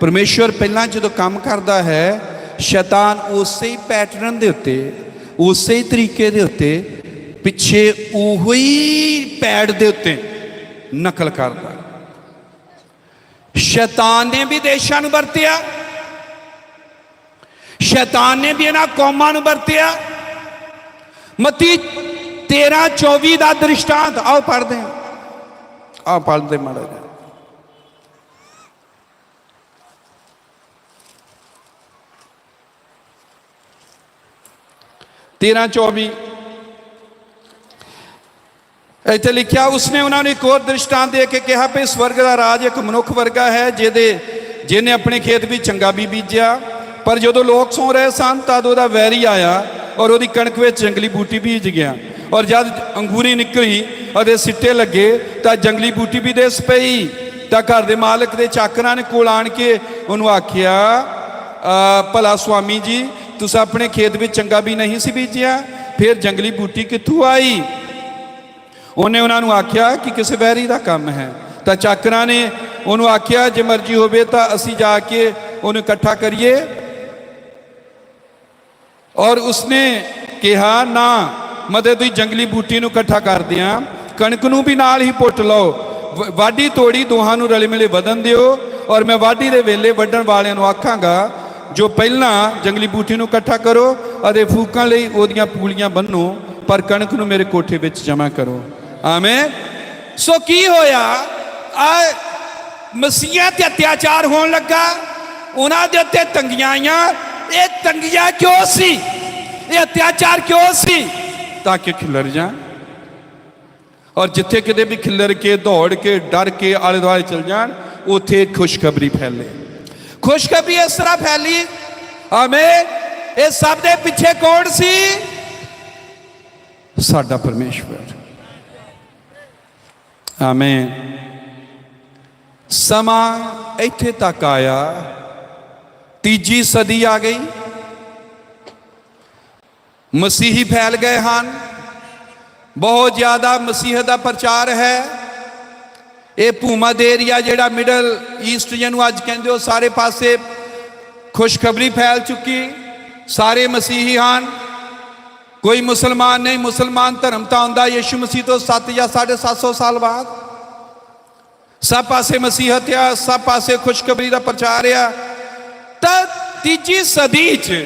[SPEAKER 1] परमेश्वर पहला जो काम करता है, शैतान उस ही पैटर्न के उत्ते, उस ही तरीके के उत्ते पिछे उही पैड के उत्ते नकल करता है। शैतान ने भी देशों को वरतिया, शैतान ने भी इन्हां कौमां नूं वरतिया। मत्ती 13:24 का दृष्टांत आओ पढ़ते हैं, आओ पढ़ते माड़ा जा। तेरह 24 इत्थे लिखा, उसने उन्होंने एक और दृष्टांत दे के कहा भी स्वर्ग का राज एक मनुख वर्गा है जिन्हें अपने खेत भी चंगा भी बीजा, पर जो लोग सौ रहे सन तद वह वैरी आया और वो कणक में जंगली बूटी बीज गया, और जब अंगूरी निकली और सिट्टे लगे तो जंगली बूटी भी दिस पई। तो घर के मालिक के चाकरां ने कोल आण के उन्होंने आख्या, भला स्वामी जी तुस अपने खेत में चंगा भी नहीं सी बीजिया, फिर जंगली बूटी कित्थों आई? उन्हें उन्होंने आख्या कि किसी वैरी का काम है। तो चाकरां ने ਉਹਨੂੰ ਆਖਿਆ ਜੇ ਮਰਜ਼ੀ ਹੋਵੇ ਤਾਂ ਅਸੀਂ ਜਾ ਕੇ ਉਹਨੂੰ ਇਕੱਠਾ ਕਰੀਏ। ਔਰ ਉਸਨੇ ਕਿਹਾ ਨਾ ਮਦਦ ਦੀ ਜੰਗਲੀ ਬੂਟੀ ਨੂੰ ਇਕੱਠਾ ਕਰਦੇ ਹਾਂ, ਕਣਕ ਨੂੰ ਵੀ ਨਾਲ ਹੀ ਪੁੱਟ ਲਓ, ਵਾਢੀ ਤੋੜੀ ਦੋਹਾਂ ਨੂੰ ਰਲੇ ਮਿਲੇ ਵਧਣ ਦਿਓ। ਔਰ ਮੈਂ ਵਾਢੀ ਦੇ ਵੇਲੇ ਵੱਢਣ ਵਾਲਿਆਂ ਨੂੰ ਆਖਾਂਗਾ ਜੋ ਪਹਿਲਾਂ ਜੰਗਲੀ ਬੂਟੀ ਨੂੰ ਇਕੱਠਾ ਕਰੋ ਅਤੇ ਫੂਕਾਂ ਲਈ ਉਹਦੀਆਂ ਪੂਲੀਆਂ ਬੰਨੋ, ਪਰ ਕਣਕ ਨੂੰ ਮੇਰੇ ਕੋਠੇ ਵਿੱਚ ਜਮ੍ਹਾਂ ਕਰੋ। ਆਮੇਨ। ਸੋ ਕੀ ਹੋਇਆ, ਮਸੀਹਾਂ ਤੇ ਅਤਿਆਚਾਰ ਹੋਣ ਲੱਗਾ, ਉਹਨਾਂ ਦੇ ਉੱਤੇ ਤੰਗੀਆਂ ਆਈਆਂ। ਇਹ ਤੰਗੀਆਂ ਕਿਉਂ ਸੀ, ਇਹ ਅਤਿਆਚਾਰ ਕਿਉਂ ਸੀ? ਤਾਂ ਕਿ ਖਿਲਰ ਜਾਣ। ਔਰ ਜਿੱਥੇ ਕਿਤੇ ਵੀ ਖਿਲਰ ਕੇ ਦੌੜ ਕੇ ਡਰ ਕੇ ਆਲੇ ਦੁਆਲੇ ਚਲ ਜਾਣ, ਉੱਥੇ ਖੁਸ਼ਖਬਰੀ ਫੈਲੇ। ਖੁਸ਼ਖਬਰੀ ਇਸ ਤਰ੍ਹਾਂ ਫੈਲੀ। ਆਮੇਨ। ਇਹ ਸਭ ਦੇ ਪਿੱਛੇ ਕੌਣ ਸੀ? ਸਾਡਾ ਪਰਮੇਸ਼ਵਰ। ਆਮੇਨ। ਸਮਾਂ ਇੱਥੇ ਤੱਕ ਆਇਆ, ਤੀਜੀ ਸਦੀ ਆ ਗਈ, ਮਸੀਹੀ ਫੈਲ ਗਏ ਹਨ, ਬਹੁਤ ਜ਼ਿਆਦਾ ਮਸੀਹਤ ਦਾ ਪ੍ਰਚਾਰ ਹੈ। ਇਹ ਭੂਮਾ ਦੇ ਏਰੀਆ ਜਿਹੜਾ ਮਿਡਲ ਈਸਟ ਜਿਹਨੂੰ ਅੱਜ ਕਹਿੰਦੇ ਹੋ, ਸਾਰੇ ਪਾਸੇ ਖੁਸ਼ਖਬਰੀ ਫੈਲ ਚੁੱਕੀ, ਸਾਰੇ ਮਸੀਹੀ ਹਨ, ਕੋਈ ਮੁਸਲਮਾਨ ਨਹੀਂ। ਮੁਸਲਮਾਨ ਧਰਮ ਤਾਂ ਆਉਂਦਾ ਯਿਸੂ ਮਸੀਹ ਤੋਂ 7 ਜਾਂ 750 ਸਾਲ ਬਾਅਦ। ਸਭ ਪਾਸੇ ਮਸੀਹਤ ਆ, ਸਭ ਪਾਸੇ ਖੁਸ਼ਖਬਰੀ ਦਾ ਪ੍ਰਚਾਰ ਆ। ਤਾਂ ਤੀਜੀ ਸਦੀ 'ਚ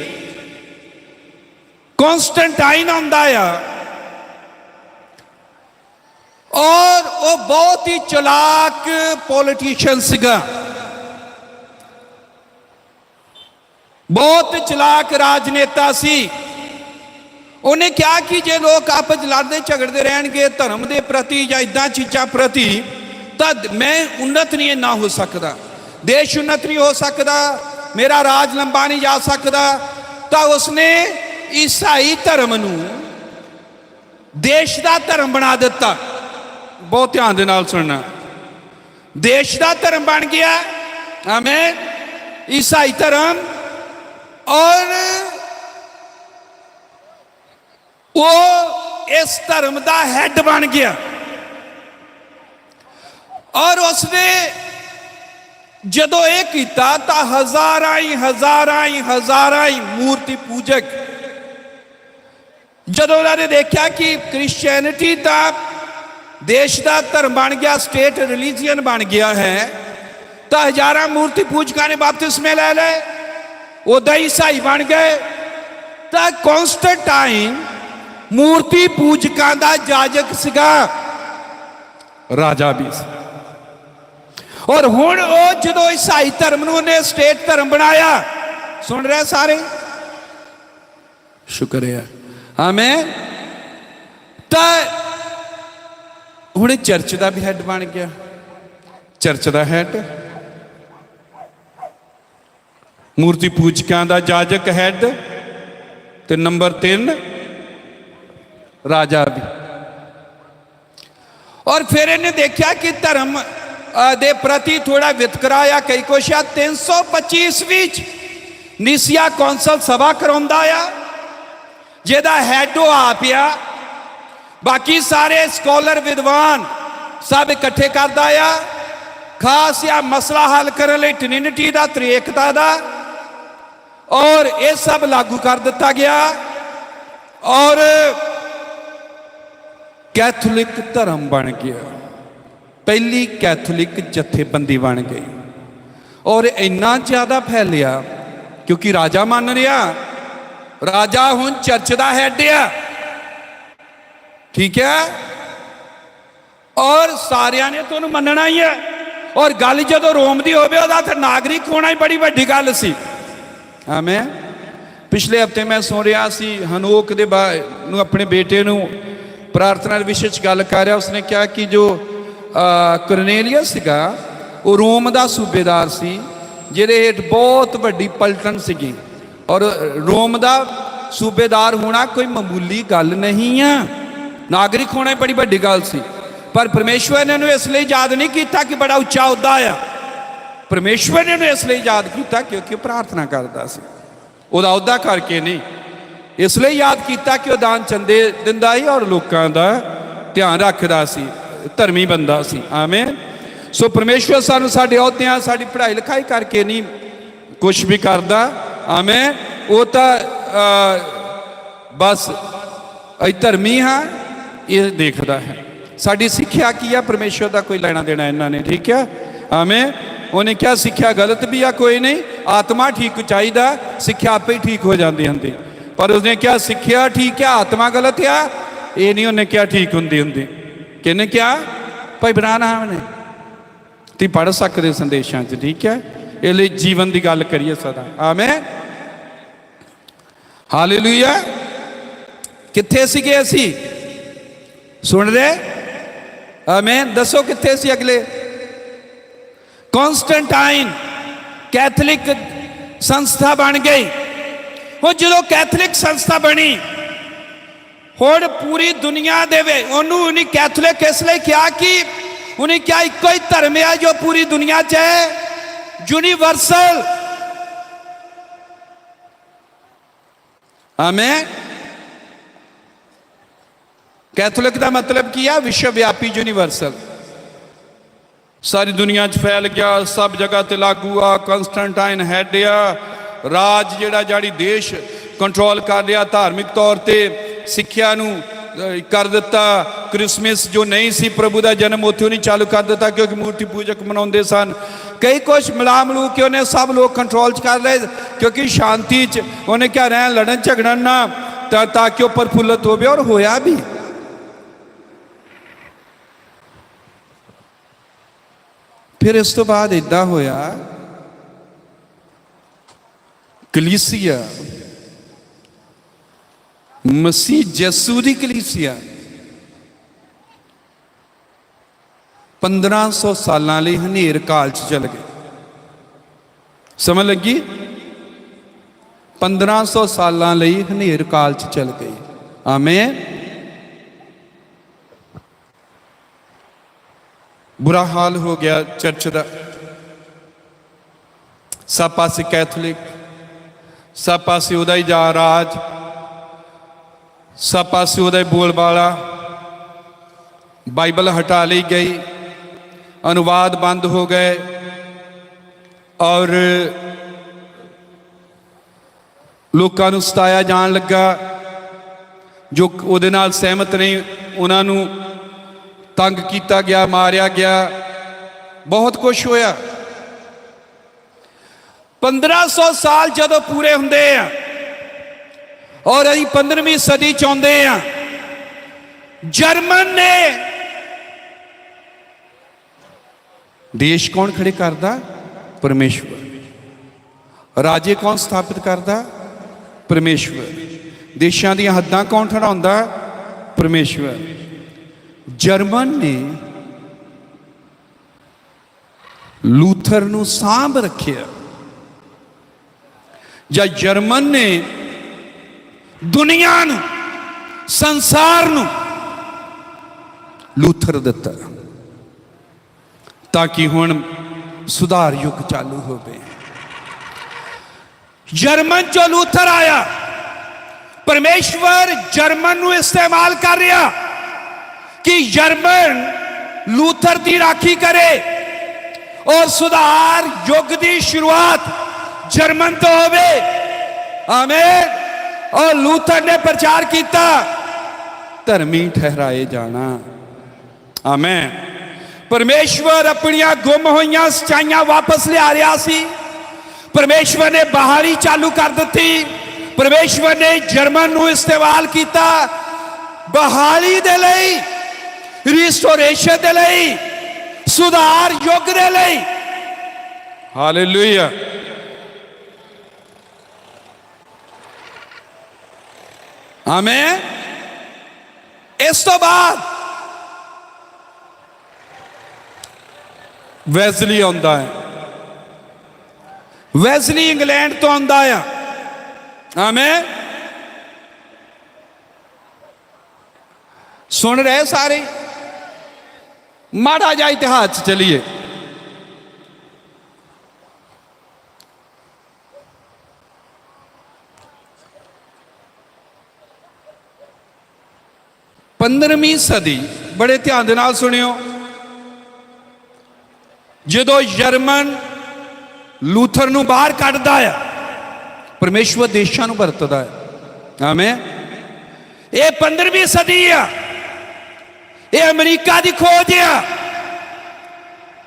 [SPEAKER 1] ਕੌਂਸਟੈਂਟਾਈਨ ਆਉਂਦਾ ਆ, ਔਰ ਉਹ ਬਹੁਤ ਹੀ ਚਲਾਕ ਪੋਲੀਟੀਸ਼ੀਅਨ ਸੀਗਾ, ਬਹੁਤ ਚਲਾਕ ਰਾਜਨੇਤਾ ਸੀ। ਉਹਨੇ ਕਿਹਾ ਕਿ ਜੇ ਲੋਕ ਆਪਸ ਲੜਦੇ ਝਗੜਦੇ ਰਹਿਣਗੇ ਧਰਮ ਦੇ ਪ੍ਰਤੀ ਜਾਂ ਇਦਾਂ ਚੀਜ਼ਾਂ ਪ੍ਰਤੀ, ਤਾਂ ਮੈਂ ਉન્નਤ ਨਹੀਂ ਨਾ ਹੋ ਸਕਦਾ, ਦੇਸ਼ ਉન્નਤ ਨਹੀਂ ਹੋ ਸਕਦਾ, ਮੇਰਾ ਰਾਜ ਲੰਬਾ ਨਹੀਂ ਜਾ ਸਕਦਾ। ਤਾਂ ਉਸਨੇ ਈਸਾਈ ਧਰਮ ਨੂੰ ਦੇਸ਼ ਦਾ ਧਰਮ ਬਣਾ ਦਿੱਤਾ। ਬਹੁਤ ਧਿਆਨ ਦੇ ਨਾਲ ਸੁਣਨਾ, ਦੇਸ਼ ਦਾ ਧਰਮ ਬਣ ਗਿਆ। ਆਮੇਨ। ਈਸਾਈ ਧਰਮ। ਔਰ ਉਹ ਇਸ ਧਰਮ ਦਾ ਹੈਡ ਬਣ ਗਿਆ। ਔਰ ਉਸਨੇ ਜਦੋਂ ਇਹ ਕੀਤਾ ਤਾਂ ਹਜ਼ਾਰਾਂ ਹੀ ਮੂਰਤੀ ਪੂਜਕ, ਜਦੋਂ ਉਹਨਾਂ ਨੇ ਦੇਖਿਆ ਕਿ ਕ੍ਰਿਸਚੀਅਨਿਟੀ ਦਾ ਦੇਸ਼ ਦਾ ਧਰਮ ਬਣ ਗਿਆ, ਸਟੇਟ ਰਿਲੀਜੀਅਨ ਬਣ ਗਿਆ ਹੈ, ਤਾਂ ਹਜ਼ਾਰਾਂ ਮੂਰਤੀ ਪੂਜਕਾਂ ਨੇ ਬਪਤਿਸਮੇ ਲੈ ਲਏ, ਉਦਾਂ ਹੀ ਈਸਾਈ ਬਣ ਗਏ। ਤਾਂ ਕੌਂਸਟੈਂਟਾਈਨ ਮੂਰਤੀ ਪੂਜਕਾਂ ਦਾ ਜਾਜਕ ਸੀਗਾ, ਰਾਜਾ ਵੀ ਸੀ। ਔਰ ਹੁਣ ਉਹ ਜਦੋਂ ਈਸਾਈ ਧਰਮ ਨੂੰ ਉਹਨੇ ਸਟੇਟ ਧਰਮ ਬਣਾਇਆ, ਸੁਣ ਰਹੇ ਸਾਰੇ, ਸ਼ੁਕਰ ਹੈ। ਆਮੇਨ। ਤਾਂ ਹੁਣ ਚਰਚ ਦਾ ਵੀ ਹੈਡ ਬਣ ਗਿਆ, ਚਰਚ ਦਾ ਹੈਡ, ਮੂਰਤੀ ਪੂਜਕਾਂ ਦਾ ਜਾਜਕ ਹੈਡ, ਤੇ ਨੰਬਰ 3 ਰਾਜਾ ਵੀ। ਔਰ ਫਿਰ ਇਹਨੇ ਦੇਖਿਆ ਕਿ ਧਰਮ ਦੇ ਪ੍ਰਤੀ ਥੋੜਾ ਵਿਤਕਰਾ ਆ, ਕਈ ਕੁਛ ਆ। 325 ਵਿੱਚ ਨੀਸੀਆ ਕੌਂਸਲ ਸਭਾ ਕਰਾਉਂਦਾ ਆ, ਜਿਹਦਾ ਹੈਡ ਉਹ ਆਪ ਆ, ਬਾਕੀ ਸਾਰੇ ਸਕਾਲਰ ਵਿਦਵਾਨ ਸਭ ਇਕੱਠੇ ਕਰਦਾ ਆ, ਖਾਸ ਆ ਮਸਲਾ ਹੱਲ ਕਰਨ ਲਈ ਟ੍ਰਿਨਿਟੀ ਦਾ, ਤ੍ਰਿਏਕਤਾ ਦਾ। ਔਰ ਇਹ ਸਭ ਲਾਗੂ ਕਰ ਦਿੱਤਾ ਗਿਆ, ਔਰ ਕੈਥੋਲਿਕ ਧਰਮ ਬਣ ਗਿਆ, ਪਹਿਲੀ ਕੈਥੋਲਿਕ ਜਥੇਬੰਦੀ ਬਣ ਗਈ। ਔਰ ਇੰਨਾ ਜ਼ਿਆਦਾ ਫੈਲਿਆ ਕਿਉਂਕਿ ਰਾਜਾ ਮੰਨ ਰਿਹਾ, ਰਾਜਾ ਹੁਣ ਚਰਚ ਦਾ ਹੈਡ ਆ, ਠੀਕ ਹੈ। ਔਰ ਸਾਰਿਆਂ ਨੇ ਤੁਹਾਨੂੰ ਮੰਨਣਾ ਹੀ ਹੈ। ਔਰ ਗੱਲ ਜਦੋਂ ਰੋਮ ਦੀ ਹੋਵੇ, ਉਹਦਾ ਤਾਂ ਨਾਗਰਿਕ ਹੋਣਾ ਹੀ ਬੜੀ ਵੱਡੀ ਗੱਲ ਸੀ। ਆਮੇਨ। ਪਿਛਲੇ ਹਫਤੇ ਮੈਂ ਸੁਣ ਰਿਹਾ ਸੀ, ਹਨੋਕ ਦੇ ਨੂੰ ਆਪਣੇ ਬੇਟੇ ਨੂੰ ਪ੍ਰਾਰਥਨਾ ਦੇ ਵਿਸ਼ੇ 'ਚ ਗੱਲ ਕਰ ਰਿਹਾ। ਉਸਨੇ ਕਿਹਾ ਕਿ ਜੋ ਕੁਰਨੇਲੀਅਸ ਸੀਗਾ, ਉਹ ਰੋਮ ਦਾ ਸੂਬੇਦਾਰ ਸੀ, ਜਿਹਦੇ ਹੇਠ ਬਹੁਤ ਵੱਡੀ ਪਲਟਨ ਸੀਗੀ। ਔਰ ਰੋਮ ਦਾ ਸੂਬੇਦਾਰ ਹੋਣਾ ਕੋਈ ਮਾਮੂਲੀ ਗੱਲ ਨਹੀਂ ਆ, ਨਾਗਰਿਕ ਹੋਣਾ ਬੜੀ ਵੱਡੀ ਗੱਲ ਸੀ। ਪਰ ਪਰਮੇਸ਼ਵਰ ਨੇ ਉਹਨੂੰ ਇਸ ਲਈ ਯਾਦ ਨਹੀਂ ਕੀਤਾ ਕਿ ਬੜਾ ਉੱਚਾ ਅਹੁਦਾ ਆ। ਪਰਮੇਸ਼ਵਰ ਨੇ ਉਹਨੂੰ ਇਸ ਲਈ ਯਾਦ ਕੀਤਾ ਕਿਉਂਕਿ ਉਹ ਪ੍ਰਾਰਥਨਾ ਕਰਦਾ ਸੀ, ਉਹਦਾ ਅਹੁਦਾ ਕਰਕੇ ਨਹੀਂ। ਇਸ ਲਈ ਯਾਦ ਕੀਤਾ ਕਿ ਉਹ ਦਾਨ ਚੰਦੇ ਦਿੰਦਾ ਸੀ ਔਰ ਲੋਕਾਂ ਦਾ ਧਿਆਨ ਰੱਖਦਾ ਸੀ, ਧਰਮੀ ਬੰਦਾ ਸੀ। ਆਮੇਨ। सो परमेश्वर सानू साडे अहुदियां साडी पढ़ाई लिखाई करके नहीं कुछ भी करदा। आमें वो तो बस अं धर्मी हाँ ये देखता है। साडी सिक्ख्या की है, परमेश्वर का कोई लेना देना इन्होंने, ठीक है। आमें उन्हें क्या सिक्ख्या गलत भी आ कोई नहीं, आत्मा ठीक चाहिए, सिक्ख्या आपे ही ठीक हो जाती होंगी। पर उसने क्या सिक्ख्या ठीक है, आत्मा गलत है, ये नहीं उन्हें क्या ठीक होंगी होंगी। किन्हें क्या भाई बना नाम ने तुम पढ़ सकते संदेशों च, ठीक है। ये जीवन की गल करिए सदा। आमें हालेलुया। कित्थे सीगे असी सुन रहे? आमें दसो कित्थे सी अगले? कॉन्स्टेंटाइन कैथलिक संस्था बन गई। वो जो कैथलिक संस्था बनी हुण पूरी दुनिया दे उन्हें कैथलिक इसलिए क्या कि उन्हें क्या इको ही धर्म है जो पूरी दुनिया च है, यूनिवर्सल। आमें कैथोलिक का मतलब की है? विश्वव्यापी यूनिवर्सल, सारी दुनिया च फैल गया, सब जगह ते लागू आ। कॉन्स्टेंटाइन हैड आ, राज जेड़ा जाड़ी देश कंट्रोल कर रहा, धार्मिक तौर पर सिक्ख्या नू कर दिता। क्रिसमस जो नहीं सी प्रभु का जन्म उत्थे नहीं चालू कर दिता, क्योंकि मूर्ति पूजक मनाते सन। कई कुछ मिला मलू के उन्हें सब लोग कंट्रोल कर ले, क्योंकि शांति च उन्हें क्या रहन लड़न झगड़न ना, ताकि वह प्रफुल्लित हो। और होया भी। फिर इस तो बाद इदा होया कलीसिया, मसीह जस्सू दी कलीसिया 1500 सालों लिए हनेर काल च चल गए। समझ लगी? 1500 सालों लिए हनेर काल च चल गई। आमें बुरा हाल हो गया चर्च का। सब पासे कैथोलिक, सब पासे उदा ही जा राज, सब पासे उदा ही बोलबाला। बाइबल हटा ली गई, अनुवाद बंद हो गए, और लोगों को सताया जान लगा। जो उहदे नाल सहमत नहीं उन्होंने तंग किया गया, मारिया गया, बहुत कुछ होया। 1500 साल जदों पूरे होंदे आ और असीं 15वीं सदी चाहते हैं, जर्मन ने देश कौन खड़े करता? परमेश्वर। राजे कौन स्थापित करता? परमेश्वर। देशों दी हद्दां कौन ठहराउंदा? परमेश्वर। जर्मन ने लूथर नूं सांभ रखिया, या जर्मन ने दुनिया नूं, संसार नूं लूथर दिता, ताकि हुण सुधार युग चालू हो गए। जर्मन चो लूथर आया, परमेश्वर जर्मन नूं इस्तेमाल कर रहा कि जर्मन लूथर की राखी करे और सुधार युग की शुरुआत जर्मन तो होवे। आमीन। और लूथर ने प्रचार किया धर्मी ठहराए जाना। आमीन। परमेश्वर अपनिया गुम हुई सच्चाइयां वापस लिया रहा सी। परमेश्वर ने बहाली चालू कर दी। परमेश्वर ने जर्मन नूं इस्तेमाल किया बहाली दे लई, रिस्टोरेशन दे लई, सुधार युग दे लई। हालेलुया। आमीन। इस तो बाद वेस्ली आंदा है। वेस्ली इंग्लैंड तो आंदा है। आमीन। सुन रहे सारे? माड़ा जा इतिहास चलिए। पंद्रहवीं सदी, बड़े ध्यान दे नाल सुनियो। ਜਦੋਂ ਜਰਮਨ ਲੂਥਰ ਨੂੰ ਬਾਹਰ ਕੱਢਦਾ ਆ, ਪਰਮੇਸ਼ਵਰ ਦੇਸ਼ਾਂ ਨੂੰ ਵਰਤਦਾ ਹੈ। ਆਮੇਨ। ਇਹ 15ਵੀਂ ਸਦੀ ਆ, ਇਹ ਅਮਰੀਕਾ ਦੀ ਖੋਜ ਆ।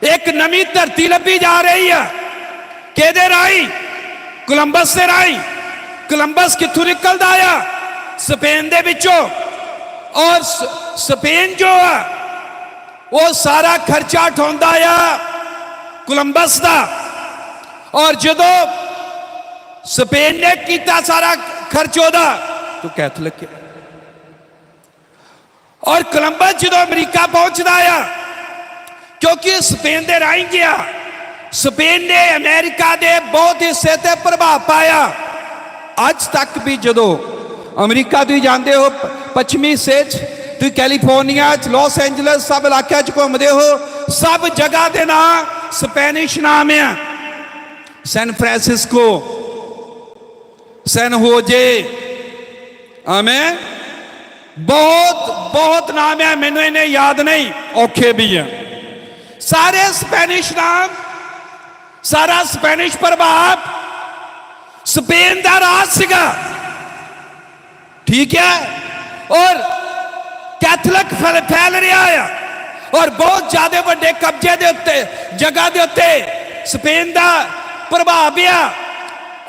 [SPEAKER 1] ਇੱਕ ਨਵੀਂ ਧਰਤੀ ਲੱਭੀ ਜਾ ਰਹੀ ਆ। ਕਿਹਦੇ ਰਾਹੀਂ? ਕੋਲੰਬਸ ਦੇ ਰਾਹੀਂ। ਕੋਲੰਬਸ ਕਿੱਥੋਂ ਨਿਕਲਦਾ ਆ? ਸਪੇਨ ਦੇ ਵਿੱਚੋਂ। ਔਰ ਸਪੇਨ ਜੋ ਆ ਉਹ ਸਾਰਾ ਖਰਚਾ ਉਠਾਉਂਦਾ ਆ ਕੋਲੰਬਸ ਦਾ। ਔਰ ਜਦੋਂ ਸਪੇਨ ਨੇ ਕੀਤਾ ਸਾਰਾ ਖਰਚ ਉਹਦਾ, ਤਾਂ ਕੈਥੋਲਿਕ ਹੈ। ਔਰ ਕੋਲੰਬਸ ਜਦੋਂ ਅਮਰੀਕਾ ਪਹੁੰਚਦਾ ਆ, ਕਿਉਂਕਿ ਸਪੇਨ ਦੇ ਰਾਹੀਂ ਗਿਆ, ਸਪੇਨ ਨੇ ਅਮਰੀਕਾ ਦੇ ਬਹੁਤ ਹਿੱਸੇ ਤੇ ਪ੍ਰਭਾਵ ਪਾਇਆ। ਅੱਜ ਤੱਕ ਵੀ ਜਦੋਂ ਅਮਰੀਕਾ ਤੁਸੀਂ ਜਾਂਦੇ ਹੋ, ਪੱਛਮੀ ਹਿੱਸੇ 'ਚ, ਤੁਸੀਂ ਕੈਲੀਫੋਰਨੀਆ 'ਚ, ਲਾਸ ਐਂਜਲਸ, ਸਭ ਇਲਾਕਿਆਂ 'ਚ ਘੁੰਮਦੇ ਹੋ, ਸਭ ਜਗ੍ਹਾ ਦੇ ਨਾਂ ਸਪੈਨਿਸ਼ ਨਾਮ ਆ। ਸੈਨ ਫ੍ਰਾਂਸਿਸਕੋ, ਸੈਨ ਹੋਜੇ, ਆਮੇਨ। बहुत नाम है, मैनू इन्हें याद नहीं, औखे भी हैं। सारे स्पेनिश नाम, सारा स्पेनिश प्रभाव स्पेन का राज सीगा, ठीक है। और कैथोलिक फैल रहा है और बहुत ज्यादा बड़े कब्जे के उत्ते, जगह के उत्ते स्पेन का प्रभाव आ।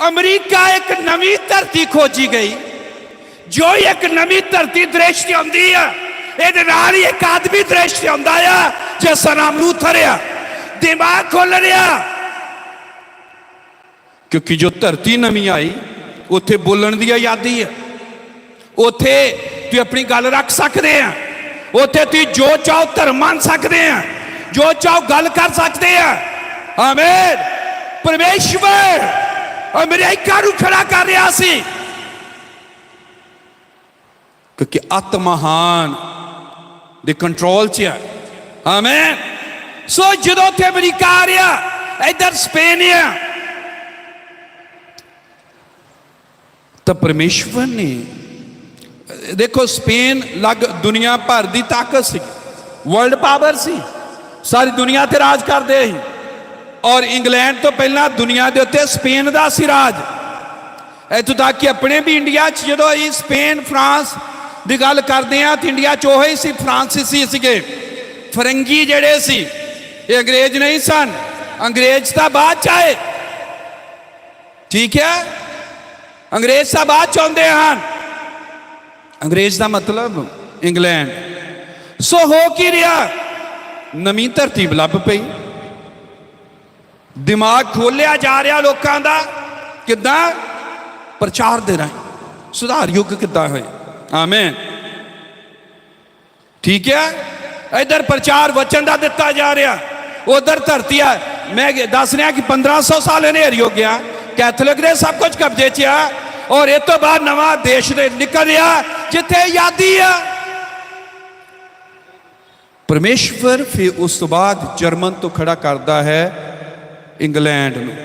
[SPEAKER 1] अमरीका एक नवी धरती खोजी गई, जो एक नवी धरती दृष्टि आती है, ये एक आदमी दृष्टि आता है जिसका नाम लूथर है। दिमाग खोल रहा, क्योंकि जो धरती नवी आई उत्थे बोलण दी आजादी है, उत्थे तू अपनी गल रख सकते हैं, उत्थे तू जो चाहो धर्म मान सकते हैं, जो चाहो गल कर सकते हैं। आमीन। परमेश्वर अमेरिका नूं खड़ा कर रहा सी, क्योंकि अत महान दे कंट्रोल च है। आमीन। सो जो थे अमरीका आ रहा, इधर स्पेन है, तो परमेश्वर ने देखो, स्पेन लग दुनिया भर की ताकत सी, वर्ल्ड पावर सी, सारी दुनिया ते राज करते ही। और इंग्लैंड तो पहला दुनिया के उत्ते स्पेन का सी राज। इतों तक कि अपने भी इंडिया जो स्पेन फ्रांस की गल करते हैं तो इंडिया च ही सी, फ्रांसीसी सीगे, फरंगी जड़े सी, ये अंग्रेज नहीं सन। अंग्रेज तो बाद आए, ठीक है, अंग्रेज तो बाद आते हैं। अंग्रेज का मतलब इंग्लैंड। सो हो की रहा, नवी धरती लभ पई, दिमाग खोलिया जा रहा लोगों का, किदा प्रचार दे राही, सुधार युग किदा होए। आमीन। ठीक है। इधर प्रचार वचन का दिता जा रहा, उधर धरती है। मैं दस रहा कि 1500 साल हनेरी हो गया, कैथोलिक ने सब कुछ कब्जे च आ, और इस तो बाद नवा देश निकल रहा जिथे आजादी है। परमेश्वर फिर उस तो बाद जर्मन तो खड़ा करता है इंग्लैंड नूं।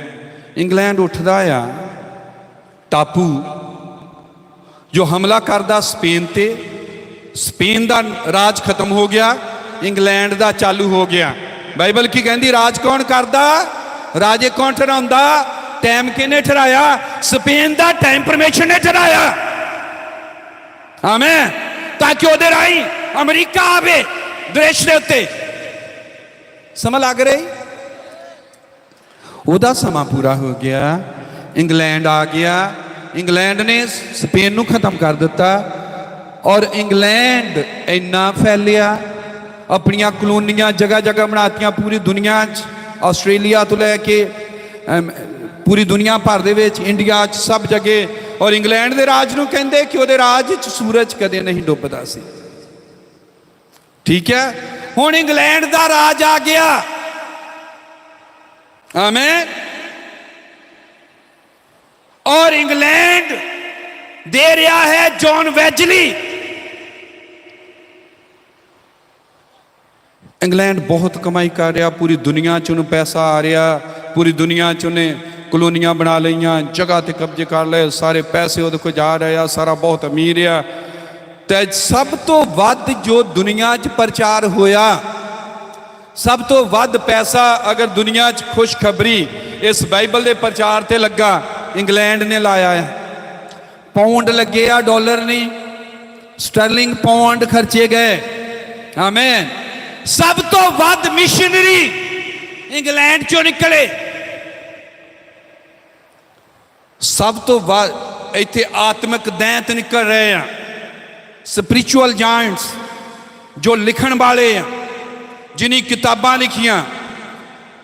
[SPEAKER 1] इंग्लैंड उठता आ टापू जो हमला करता स्पेन ते, स्पेन का राज खत्म हो गया, इंग्लैंड का चालू हो गया। बाइबल की कहती, राज कौन करता? राजे कौन ठहराता? टाइम किने ठहराया? स्पेन का टाइम परमेश्वर ने ठहराया। आमीन। ताकि उहदे राही अमरीका आवे देश दे उत्ते। समझ लग रही? उहदा समा पूरा हो गया, इंग्लैंड आ गया, इंग्लैंड ने स्पेन नूं खत्म कर दिता। और इंग्लैंड इन्ना फैलिया, अपनियां कलोनियां जगह जगह बनातियां पूरी दुनिया च, आस्ट्रेलिया तो लैके पूरी दुनिया भर दे विच, इंडिया च, सब जगह। और इंग्लैंड के राज नूं कहंदे कि उहदे राज च सूरज कदे नहीं डुबदा सी, ठीक है। हुण इंग्लैंड का राज आ गया। आमीन। और इंग्लैंड दे रहा है जॉन वेजली। इंग्लैंड बहुत कमाई कर रहा, पूरी दुनिया च उन्हें पैसा आ रहा, पूरी दुनिया च उन्हें कलोनियां बना लिया, जगह ते कब्जे कर ले, सारे पैसे उहदे कोल जा रहे हैं, सारा बहुत अमीर आ। ते सब तो वध जो दुनिया च प्रचार होया सब तो वध पैसा अगर दुनिया 'च खुशखबरी इस बाइबल के प्रचार से लगा इंग्लैंड ने लाया है। पाउंड लगे आ, डॉलर नहीं, स्टर्लिंग पाउंड खर्चे गए। आमीन। सब तो वध मिशनरी इंग्लैंड चो निकले। सब तो वध इत्थे आत्मिक दैंत निकल रहे हैं, स्पिरिचुअल जाइंट्स जो लिखण वाले हैं, जिन्हें किताबां लिखियां,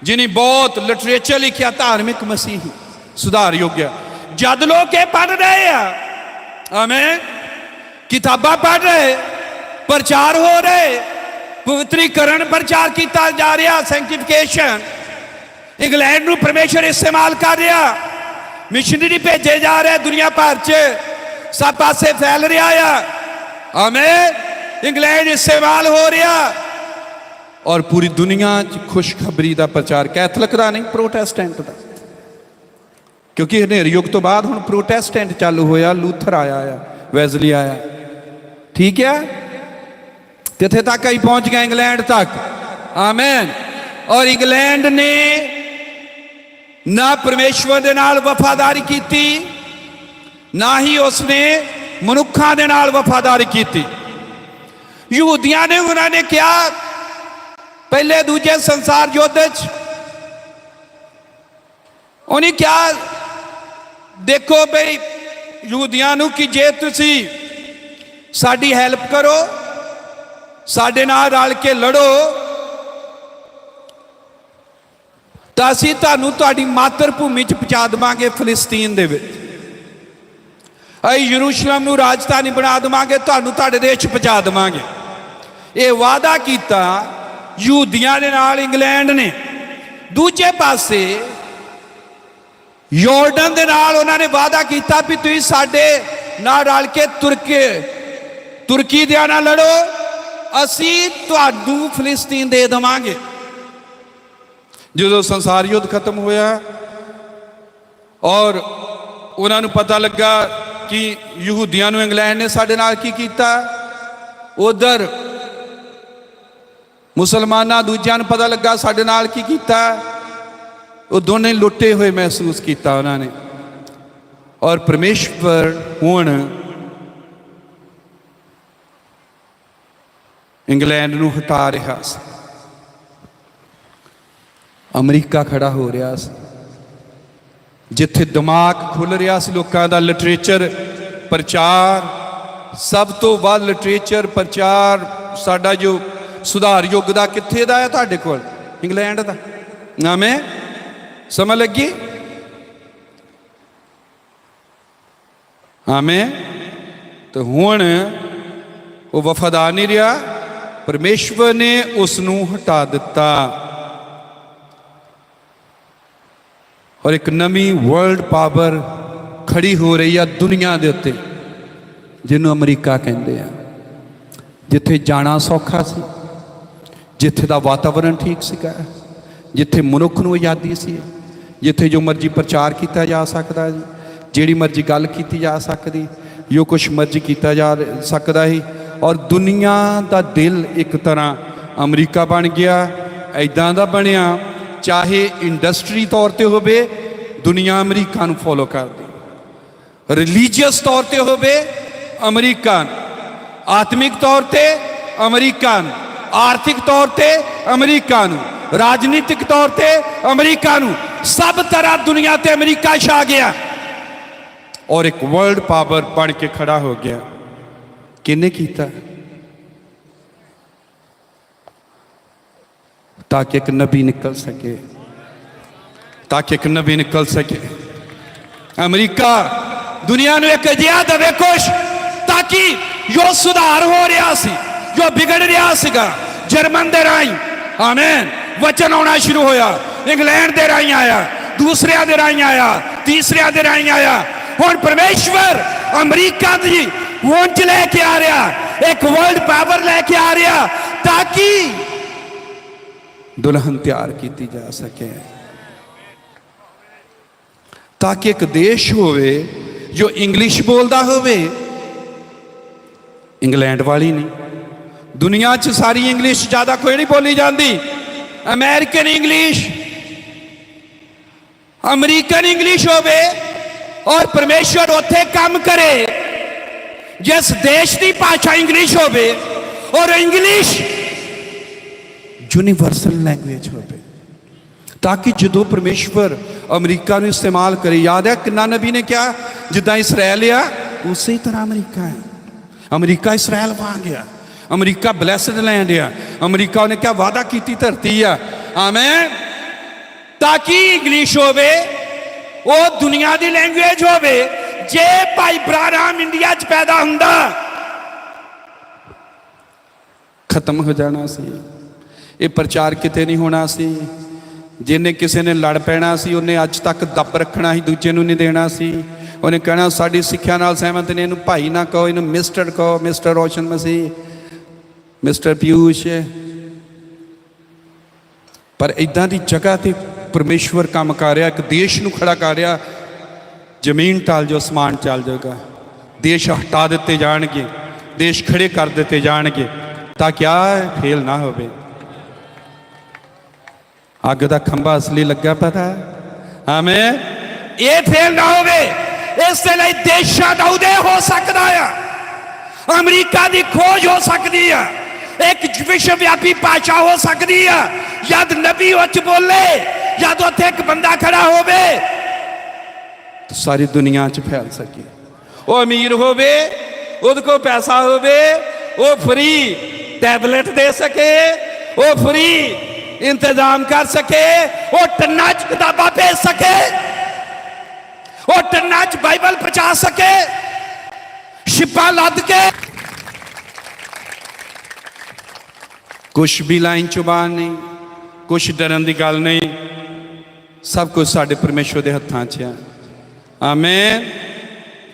[SPEAKER 1] जिन्हें बहुत लिटरेचर लिखिया, धार्मिक मसीही सुधार योग्य। जद लोग ये पढ़ रहे हैं, आमीन, किताबां पढ़ रहे, प्रचार हो रहे, पवित्रीकरण प्रचार किया जा रहा, सैंक्टिफिकेशन, इंग्लैंड नूं परमेश्वर इस्तेमाल कर रहा, मिशनरी भेजे जा रहे दुनिया भर च, सब पासे फैल रहा है। आमीन। इंग्लैंड इस्तेमाल हो रहा और पूरी दुनिया च खुशखबरी का प्रचार, कैथलिक का नहीं, प्रोटेस्टेंट का, क्योंकि हनेर युग तो बाद हुण प्रोटेस्टेंट चालू होया, लूथर आया है, वैजली आया। ठीक है, किथे तक ही पहुंच गया, इंग्लैंड तक। आमीन। और इंग्लैंड ने ना परमेश्वर दे नाल वफादारी की, ना ही उसने मनुखा दे नाल वफादारी की। यहूदियां ने उन्होंने क्या पहले दूजे संसार युद्ध उन्हें क्या देखो भाई यहूदियां नूं कि जे तुसी साडी हैल्प करो, साडे नाल रल के लड़ो, तो असीं तुहानूं तुहाडी मातर भूमि च पहुंचा देवांगे, फिलिस्तीन दे विच। असीं यरूशलेम नूं राजधानी बना देवांगे, तुहानूं तुहाडे देश पहुंचा देवांगे। ये वादा किया यहूदियां दे नाल इंग्लैंड ने। दूजे पासे यॉर्डन दे नाल उन्होंने वादा किया भी तुसीं साडे नाल रल के तुर्की दे नाल लड़ो, असीं तुहानूं फिलिस्तीन दे देवांगे। जो संसार युद्ध खत्म होया और उन्होंने पता लगा कि यहूदियां नूं इंग्लैंड ने साडे नाल की कीता, उधर मुसलमाना दूजियां नूं पता लगा साडे नाल की कीता, वो दोनों लुटे हुए महसूस किया उन्होंने। और परमेश्वर हुण इंग्लैंड नूं हटा रहा सी, अमरीका खड़ा हो रहा सी, जिथे दिमाग खुल रहा सी लोगों का, लिटरेचर प्रचार, सब तो वध लिटरेचर प्रचार साडा जो सुधार युग का कित्थे दा है, तुहाडे कोल इंग्लैंड का। आमीन। समझ लगी? आमीन। तो हुण वो वफादार नहीं रहा, परमेश्वर ने उसनूं हटा दिता और एक नवी वर्ल्ड पावर खड़ी हो रही है दुनिया के उत्ते, जिन्हों अमरीका कहते हैं। जिथे जाना सौखा सी, जिथे का वातावरण ठीक सीगा, जिथे मनुख नूं आज़ादी सी, जिथे जो मर्जी प्रचार किया जा सकता जी, जिहड़ी मर्जी गल की जा सकती, जो कुछ मर्जी किया जा सकता ही। और दुनिया का दिल एक तरह अमरीका बन गया, इदां दा बनया, चाहे इंडस्ट्री तौर पर होवे, दुनिया अमरीका नूं फॉलो करदी, रिलीजियस तौर पर होवे अमरीका, आत्मिक तौर पर अमरीका, आर्थिक तौर पर अमरीका, राजनीतिक तौर पर अमरीका, सब तरह दुनिया ते अमरीका छा गया और एक वर्ल्ड पावर बन के खड़ा हो गया। किन्ने कीता? ताकि एक नबी निकल सके, ताकि एक नबी निकल सके। अमरीका दुनिया में एक अजिहा दवे कुछ, ताकि जो सुधार हो रहा सी, जो बिगड़ रहा सीगा, जर्मन दे राही, आमीन, वचन आना शुरू होया, इंग्लैंड दे राही आया, दूसरे दे राही आया, तीसरे दे राही आया। हुण परमेश्वर अमरीका की वंच लेके आ रहा, एक वर्ल्ड पावर लेके आ रहा, ताकि दुल्हन तैयार की जा सके, ताकि एक देश होवे जो इंग्लिश बोलता होवे, इंग्लैंड वाली नहीं। दुनिया च सारी इंग्लिश ज़्यादा कोई नहीं बोली जाती, अमेरिकन इंग्लिश, अमरीकन इंग्लिश होवे और परमेश्वर उत्थे काम करे जिस देश की भाषा इंग्लिश होवे और इंग्लिश यूनिवर्सल लैंग्वेज होवे, ताकि जो परमेश्वर अमरीका में इस्तेमाल करे। याद है किन्ना नबी ने क्या, जिदा इसराइल आ उसी तरह अमरीका है। अमरीका इसराइल वांग गया, अमरीका ब्लैसड लैंड आ, अमरीका ने क्या वादा की धरती आ। आमेन। ताकि इंग्लिश होवे वो दुनिया की लैंग्वेज होवे। जे भाई ब्राह्मण इंडिया च पैदा हुंदा खत्म हो जाना सी, ये प्रचार किते नहीं होना सी। जिन्हें किसी ने लड़ पैना सी उन्हें अज तक दब रखना ही, दूजे नूं नहीं देना सी। उन्हें कहना साडी सिक्ख्या नाल सहमत ने, इनू भाई ना कहो, इनू मिस्टर कहो, मिस्टर रोशन मसीह, मिस्टर पीयूष। पर इदां दी जगह ते परमेश्वर काम कर रहा, एक देश नूं खड़ा कर रहा। जमीन टाल जो आसमान चल जाएगा, देश हटा दिते जाणगे, देश खड़े कर दिते जाणगे, ताकि आ फेल ना होवे। अग दा खंभा असली लगा पता है। आमेन। ये फेल ना होवे, इस लिए देशां दा उदय हो सकदा है, अमरीका दी खोज हो सकती है, एक विश्वव्यापी भाषा हो सकती है। जद नबी उच बोले, जद उत्थे एक बंदा खड़ा होवे तो सारी दुनिया च फैल सके। वो अमीर होवे, उहदे को पैसा होवे, वो फ्री टैबलेट दे सके, वो फ्री इंतजाम कर सके, वो टन्ना च किताबा भेज सके, वो टन्ना च बाइबल पहुंचा सके, शिपा लद के। कुछ भी लाइन चुबान नहीं, कुछ डरन की गल नहीं, सब कुछ साडे परमेश्वर के हत्थां च है। आमेन।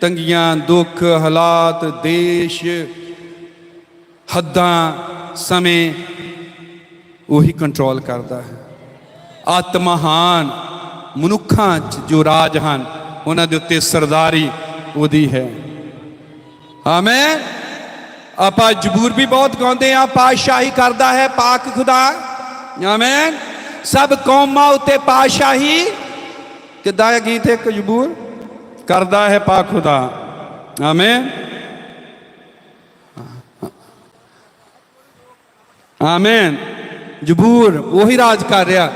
[SPEAKER 1] तंगियां, दुख, हालात, देश, हद्दां, समय वही कंट्रोल करता है। आत्महान मनुखां च जो राज हैं उन्हां दे उत्ते सरदारी उहदी है। आमेन। आपां जबूर भी बहुत गाउंदे आ, पातशाही करदा है पाक खुदा। आमेन। सब कौमां उत्ते पातशाही किदा है गीत एक जबूर करदा है पाक खुदा। आमेन। आमेन। जबूर वही राज कर रहा,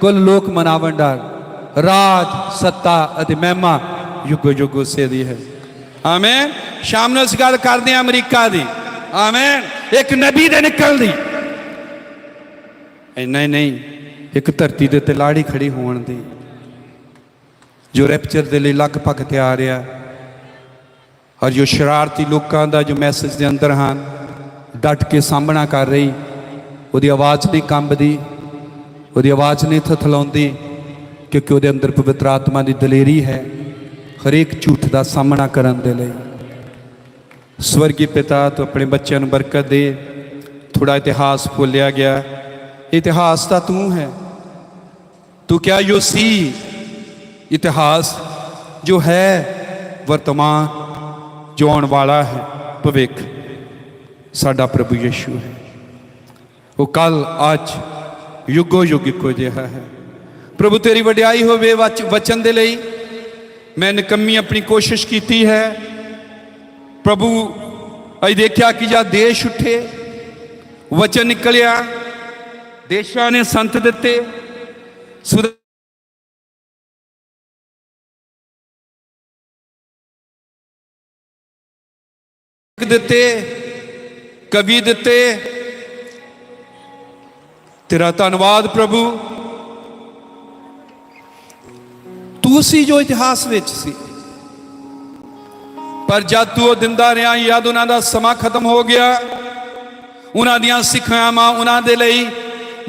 [SPEAKER 1] कुल लोक मनावन डर, राज सत्ता अते महिमा युगो युगो से दी है। आमेन। शाम नूं असीं गल करदे हां अमरीका दी। आमेन। एक नबी दे निकल दी, इन्ना ही नहीं, एक धरती दे उत्ते लाड़ी खड़ी होण दी, जो रैप्चर दे लई लगभग तैयार आ। और जो शरारती लोगों का जो मैसेज के अंदर हैं डट के सामना कर रही, ਉਹਦੀ आवाज़ नहीं कंबदी, ਉਹਦੀ आवाज़ नहीं थथलाउंदी, क्योंकि ਉਹਦੇ अंदर पवित्र आत्मा की दलेरी है हरेक झूठ का सामना करने के लिए। स्वर्गीय पिता तो अपने बच्चों को बरकत दे। थोड़ा इतिहास भुलिया गया, इतिहास तो तू है। तू क्या यो सी इतिहास जो है वर्तमान, जो आने वाला है भविख, साडा प्रभु यीशु है। वो कल आज युगो युग इको जिहा है। प्रभु तेरी वडियाई होवे वचन दे लई। मैं निकम्मी अपनी कोशिश की है प्रभु। अज देखा कि जा देश उठे, वचन निकलिया, देशा ने संत दिते, दिते, कवि दिते। तेरा धन्यवाद प्रभु। तू सी जो इतिहास विच सी, पर जब तू दिंदा रहा, याद उन्होंने समा खत्म हो गया। उन्हों दियां सिखावां उन्हों दे लई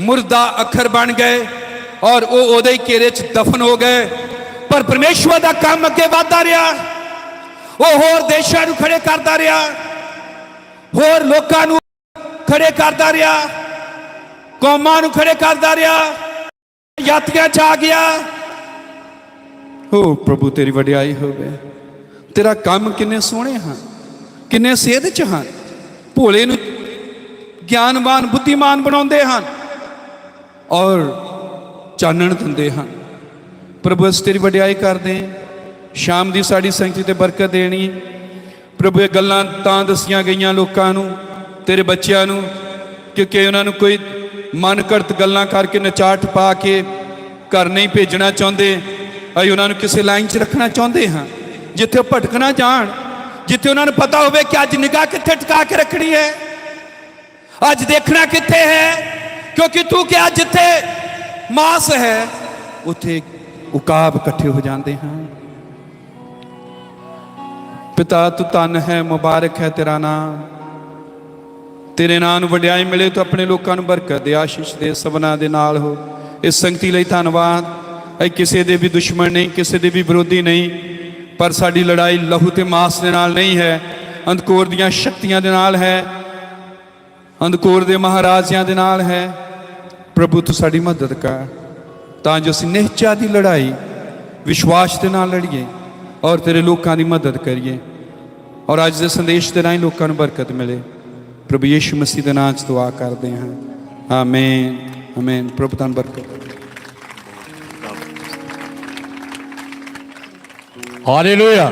[SPEAKER 1] मुर्दा अखर बन गए और वो उहदे ही घेरे च दफन हो गए। पर परमेश्वर का काम अगे बढ़ता रहा, वो होर देशों नूं खड़े करता रहा, होर लोकां नूं खड़े करता रहा, कौमां नूं खड़े करता रहा, यात्रियां च आ गया। हो प्रभु तेरी वडियाई होवे। तेरा काम किन्ने सोहणे हैं, किन्ने सेध च हैं। भोले नूं ज्ञानवान बुद्धिमान बनाउंदे हैं, ਔਰ ਚਾਨਣ ਦਿੰਦੇ ਹਨ। ਪ੍ਰਭੂ ਅਸੀਂ ਤੇਰੀ ਵਡਿਆਈ ਕਰਦੇ ਹਾਂ। ਸ਼ਾਮ ਦੀ ਸਾਡੀ ਸੰਗਤੀ ਤੇ ਬਰਕਤ ਦੇਣੀ। ਪ੍ਰਭੂ ਇਹ ਗੱਲਾਂ ਤਾਂ ਦੱਸੀਆਂ ਗਈਆਂ ਲੋਕਾਂ ਨੂੰ, ਤੇਰੇ ਬੱਚਿਆਂ ਨੂੰ, ਕਿਉਂਕਿ ਉਹਨਾਂ ਨੂੰ ਕੋਈ ਮਨ ਘੜਤ ਗੱਲਾਂ ਕਰਕੇ ਨਚਾਟ ਪਾ ਕੇ ਘਰ ਨਹੀਂ ਭੇਜਣਾ ਚਾਹੁੰਦੇ। ਅਸੀਂ ਉਹਨਾਂ ਨੂੰ ਕਿਸੇ ਲਾਈਨ 'ਚ ਰੱਖਣਾ ਚਾਹੁੰਦੇ ਹਾਂ ਜਿੱਥੇ ਉਹ ਭਟਕ ਨਾ ਜਾਣ, ਜਿੱਥੇ ਉਹਨਾਂ ਨੂੰ ਪਤਾ ਹੋਵੇ ਕਿ ਅੱਜ ਨਿਗਾਹ ਕਿੱਥੇ ਟਿਕਾ ਕੇ ਰੱਖਣੀ ਹੈ, ਅੱਜ ਦੇਖਣਾ ਕਿੱਥੇ ਹੈ, ਕਿਉਂਕਿ ਤੂੰ ਕਿਹਾ ਜਿੱਥੇ ਮਾਸ ਹੈ ਉੱਥੇ ਉਕਾਬ ਇਕੱਠੇ ਹੋ ਜਾਂਦੇ ਹਨ। ਪਿਤਾ ਤੂੰ ਧੰਨ ਹੈ, ਮੁਬਾਰਕ ਹੈ ਤੇਰਾ ਨਾਮ। ਤੇਰੇ ਨਾਂ ਨੂੰ ਵਡਿਆਈ ਮਿਲੇ ਤੂੰ ਆਪਣੇ ਲੋਕਾਂ ਨੂੰ ਬਰਕਤ ਦੇ, ਆਸ਼ੀਸ਼ ਦੇ, ਸਭਨਾਂ ਦੇ ਨਾਲ ਹੋ। ਇਸ ਸੰਗਤੀ ਲਈ ਧੰਨਵਾਦ। ਅਸੀਂ ਕਿਸੇ ਦੇ ਵੀ ਦੁਸ਼ਮਣ ਨਹੀਂ, ਕਿਸੇ ਦੇ ਵੀ ਵਿਰੋਧੀ ਨਹੀਂ, ਪਰ ਸਾਡੀ ਲੜਾਈ ਲਹੂ ਤੇ ਮਾਸ ਦੇ ਨਾਲ ਨਹੀਂ ਹੈ, ਅੰਧਕੋਰ ਦੀਆਂ ਸ਼ਕਤੀਆਂ ਦੇ ਨਾਲ ਹੈ, ਅੰਧਕੋਰ ਦੇ ਮਹਾਰਾਜਿਆਂ ਦੇ ਨਾਲ ਹੈ। ਪ੍ਰਭੂ ਤੂੰ ਸਾਡੀ ਮਦਦ ਕਰ ਤਾਂ ਜੋ ਅਸੀਂ ਨਿਹਚਾ ਦੀ ਲੜਾਈ ਵਿਸ਼ਵਾਸ ਦੇ ਨਾਲ ਲੜੀਏ ਔਰ ਤੇਰੇ ਲੋਕਾਂ ਦੀ ਮਦਦ ਕਰੀਏ, ਔਰ ਅੱਜ ਦੇ ਸੰਦੇਸ਼ ਦੇ ਰਾਹੀਂ ਲੋਕਾਂ ਨੂੰ ਬਰਕਤ ਮਿਲੇ। ਪ੍ਰਭੂ ਯੀਸ਼ੂ ਮਸੀਹ ਦੇ ਨਾਮ 'ਚ ਦੁਆ ਕਰਦੇ ਹਾਂ, ਆਮੀਨ ਆਮੀਨ। ਪ੍ਰਭੂ ਤੁਹਾਨੂੰ ਬਰਕਤ।
[SPEAKER 2] ਹਾਲੇਲੂਇਆ।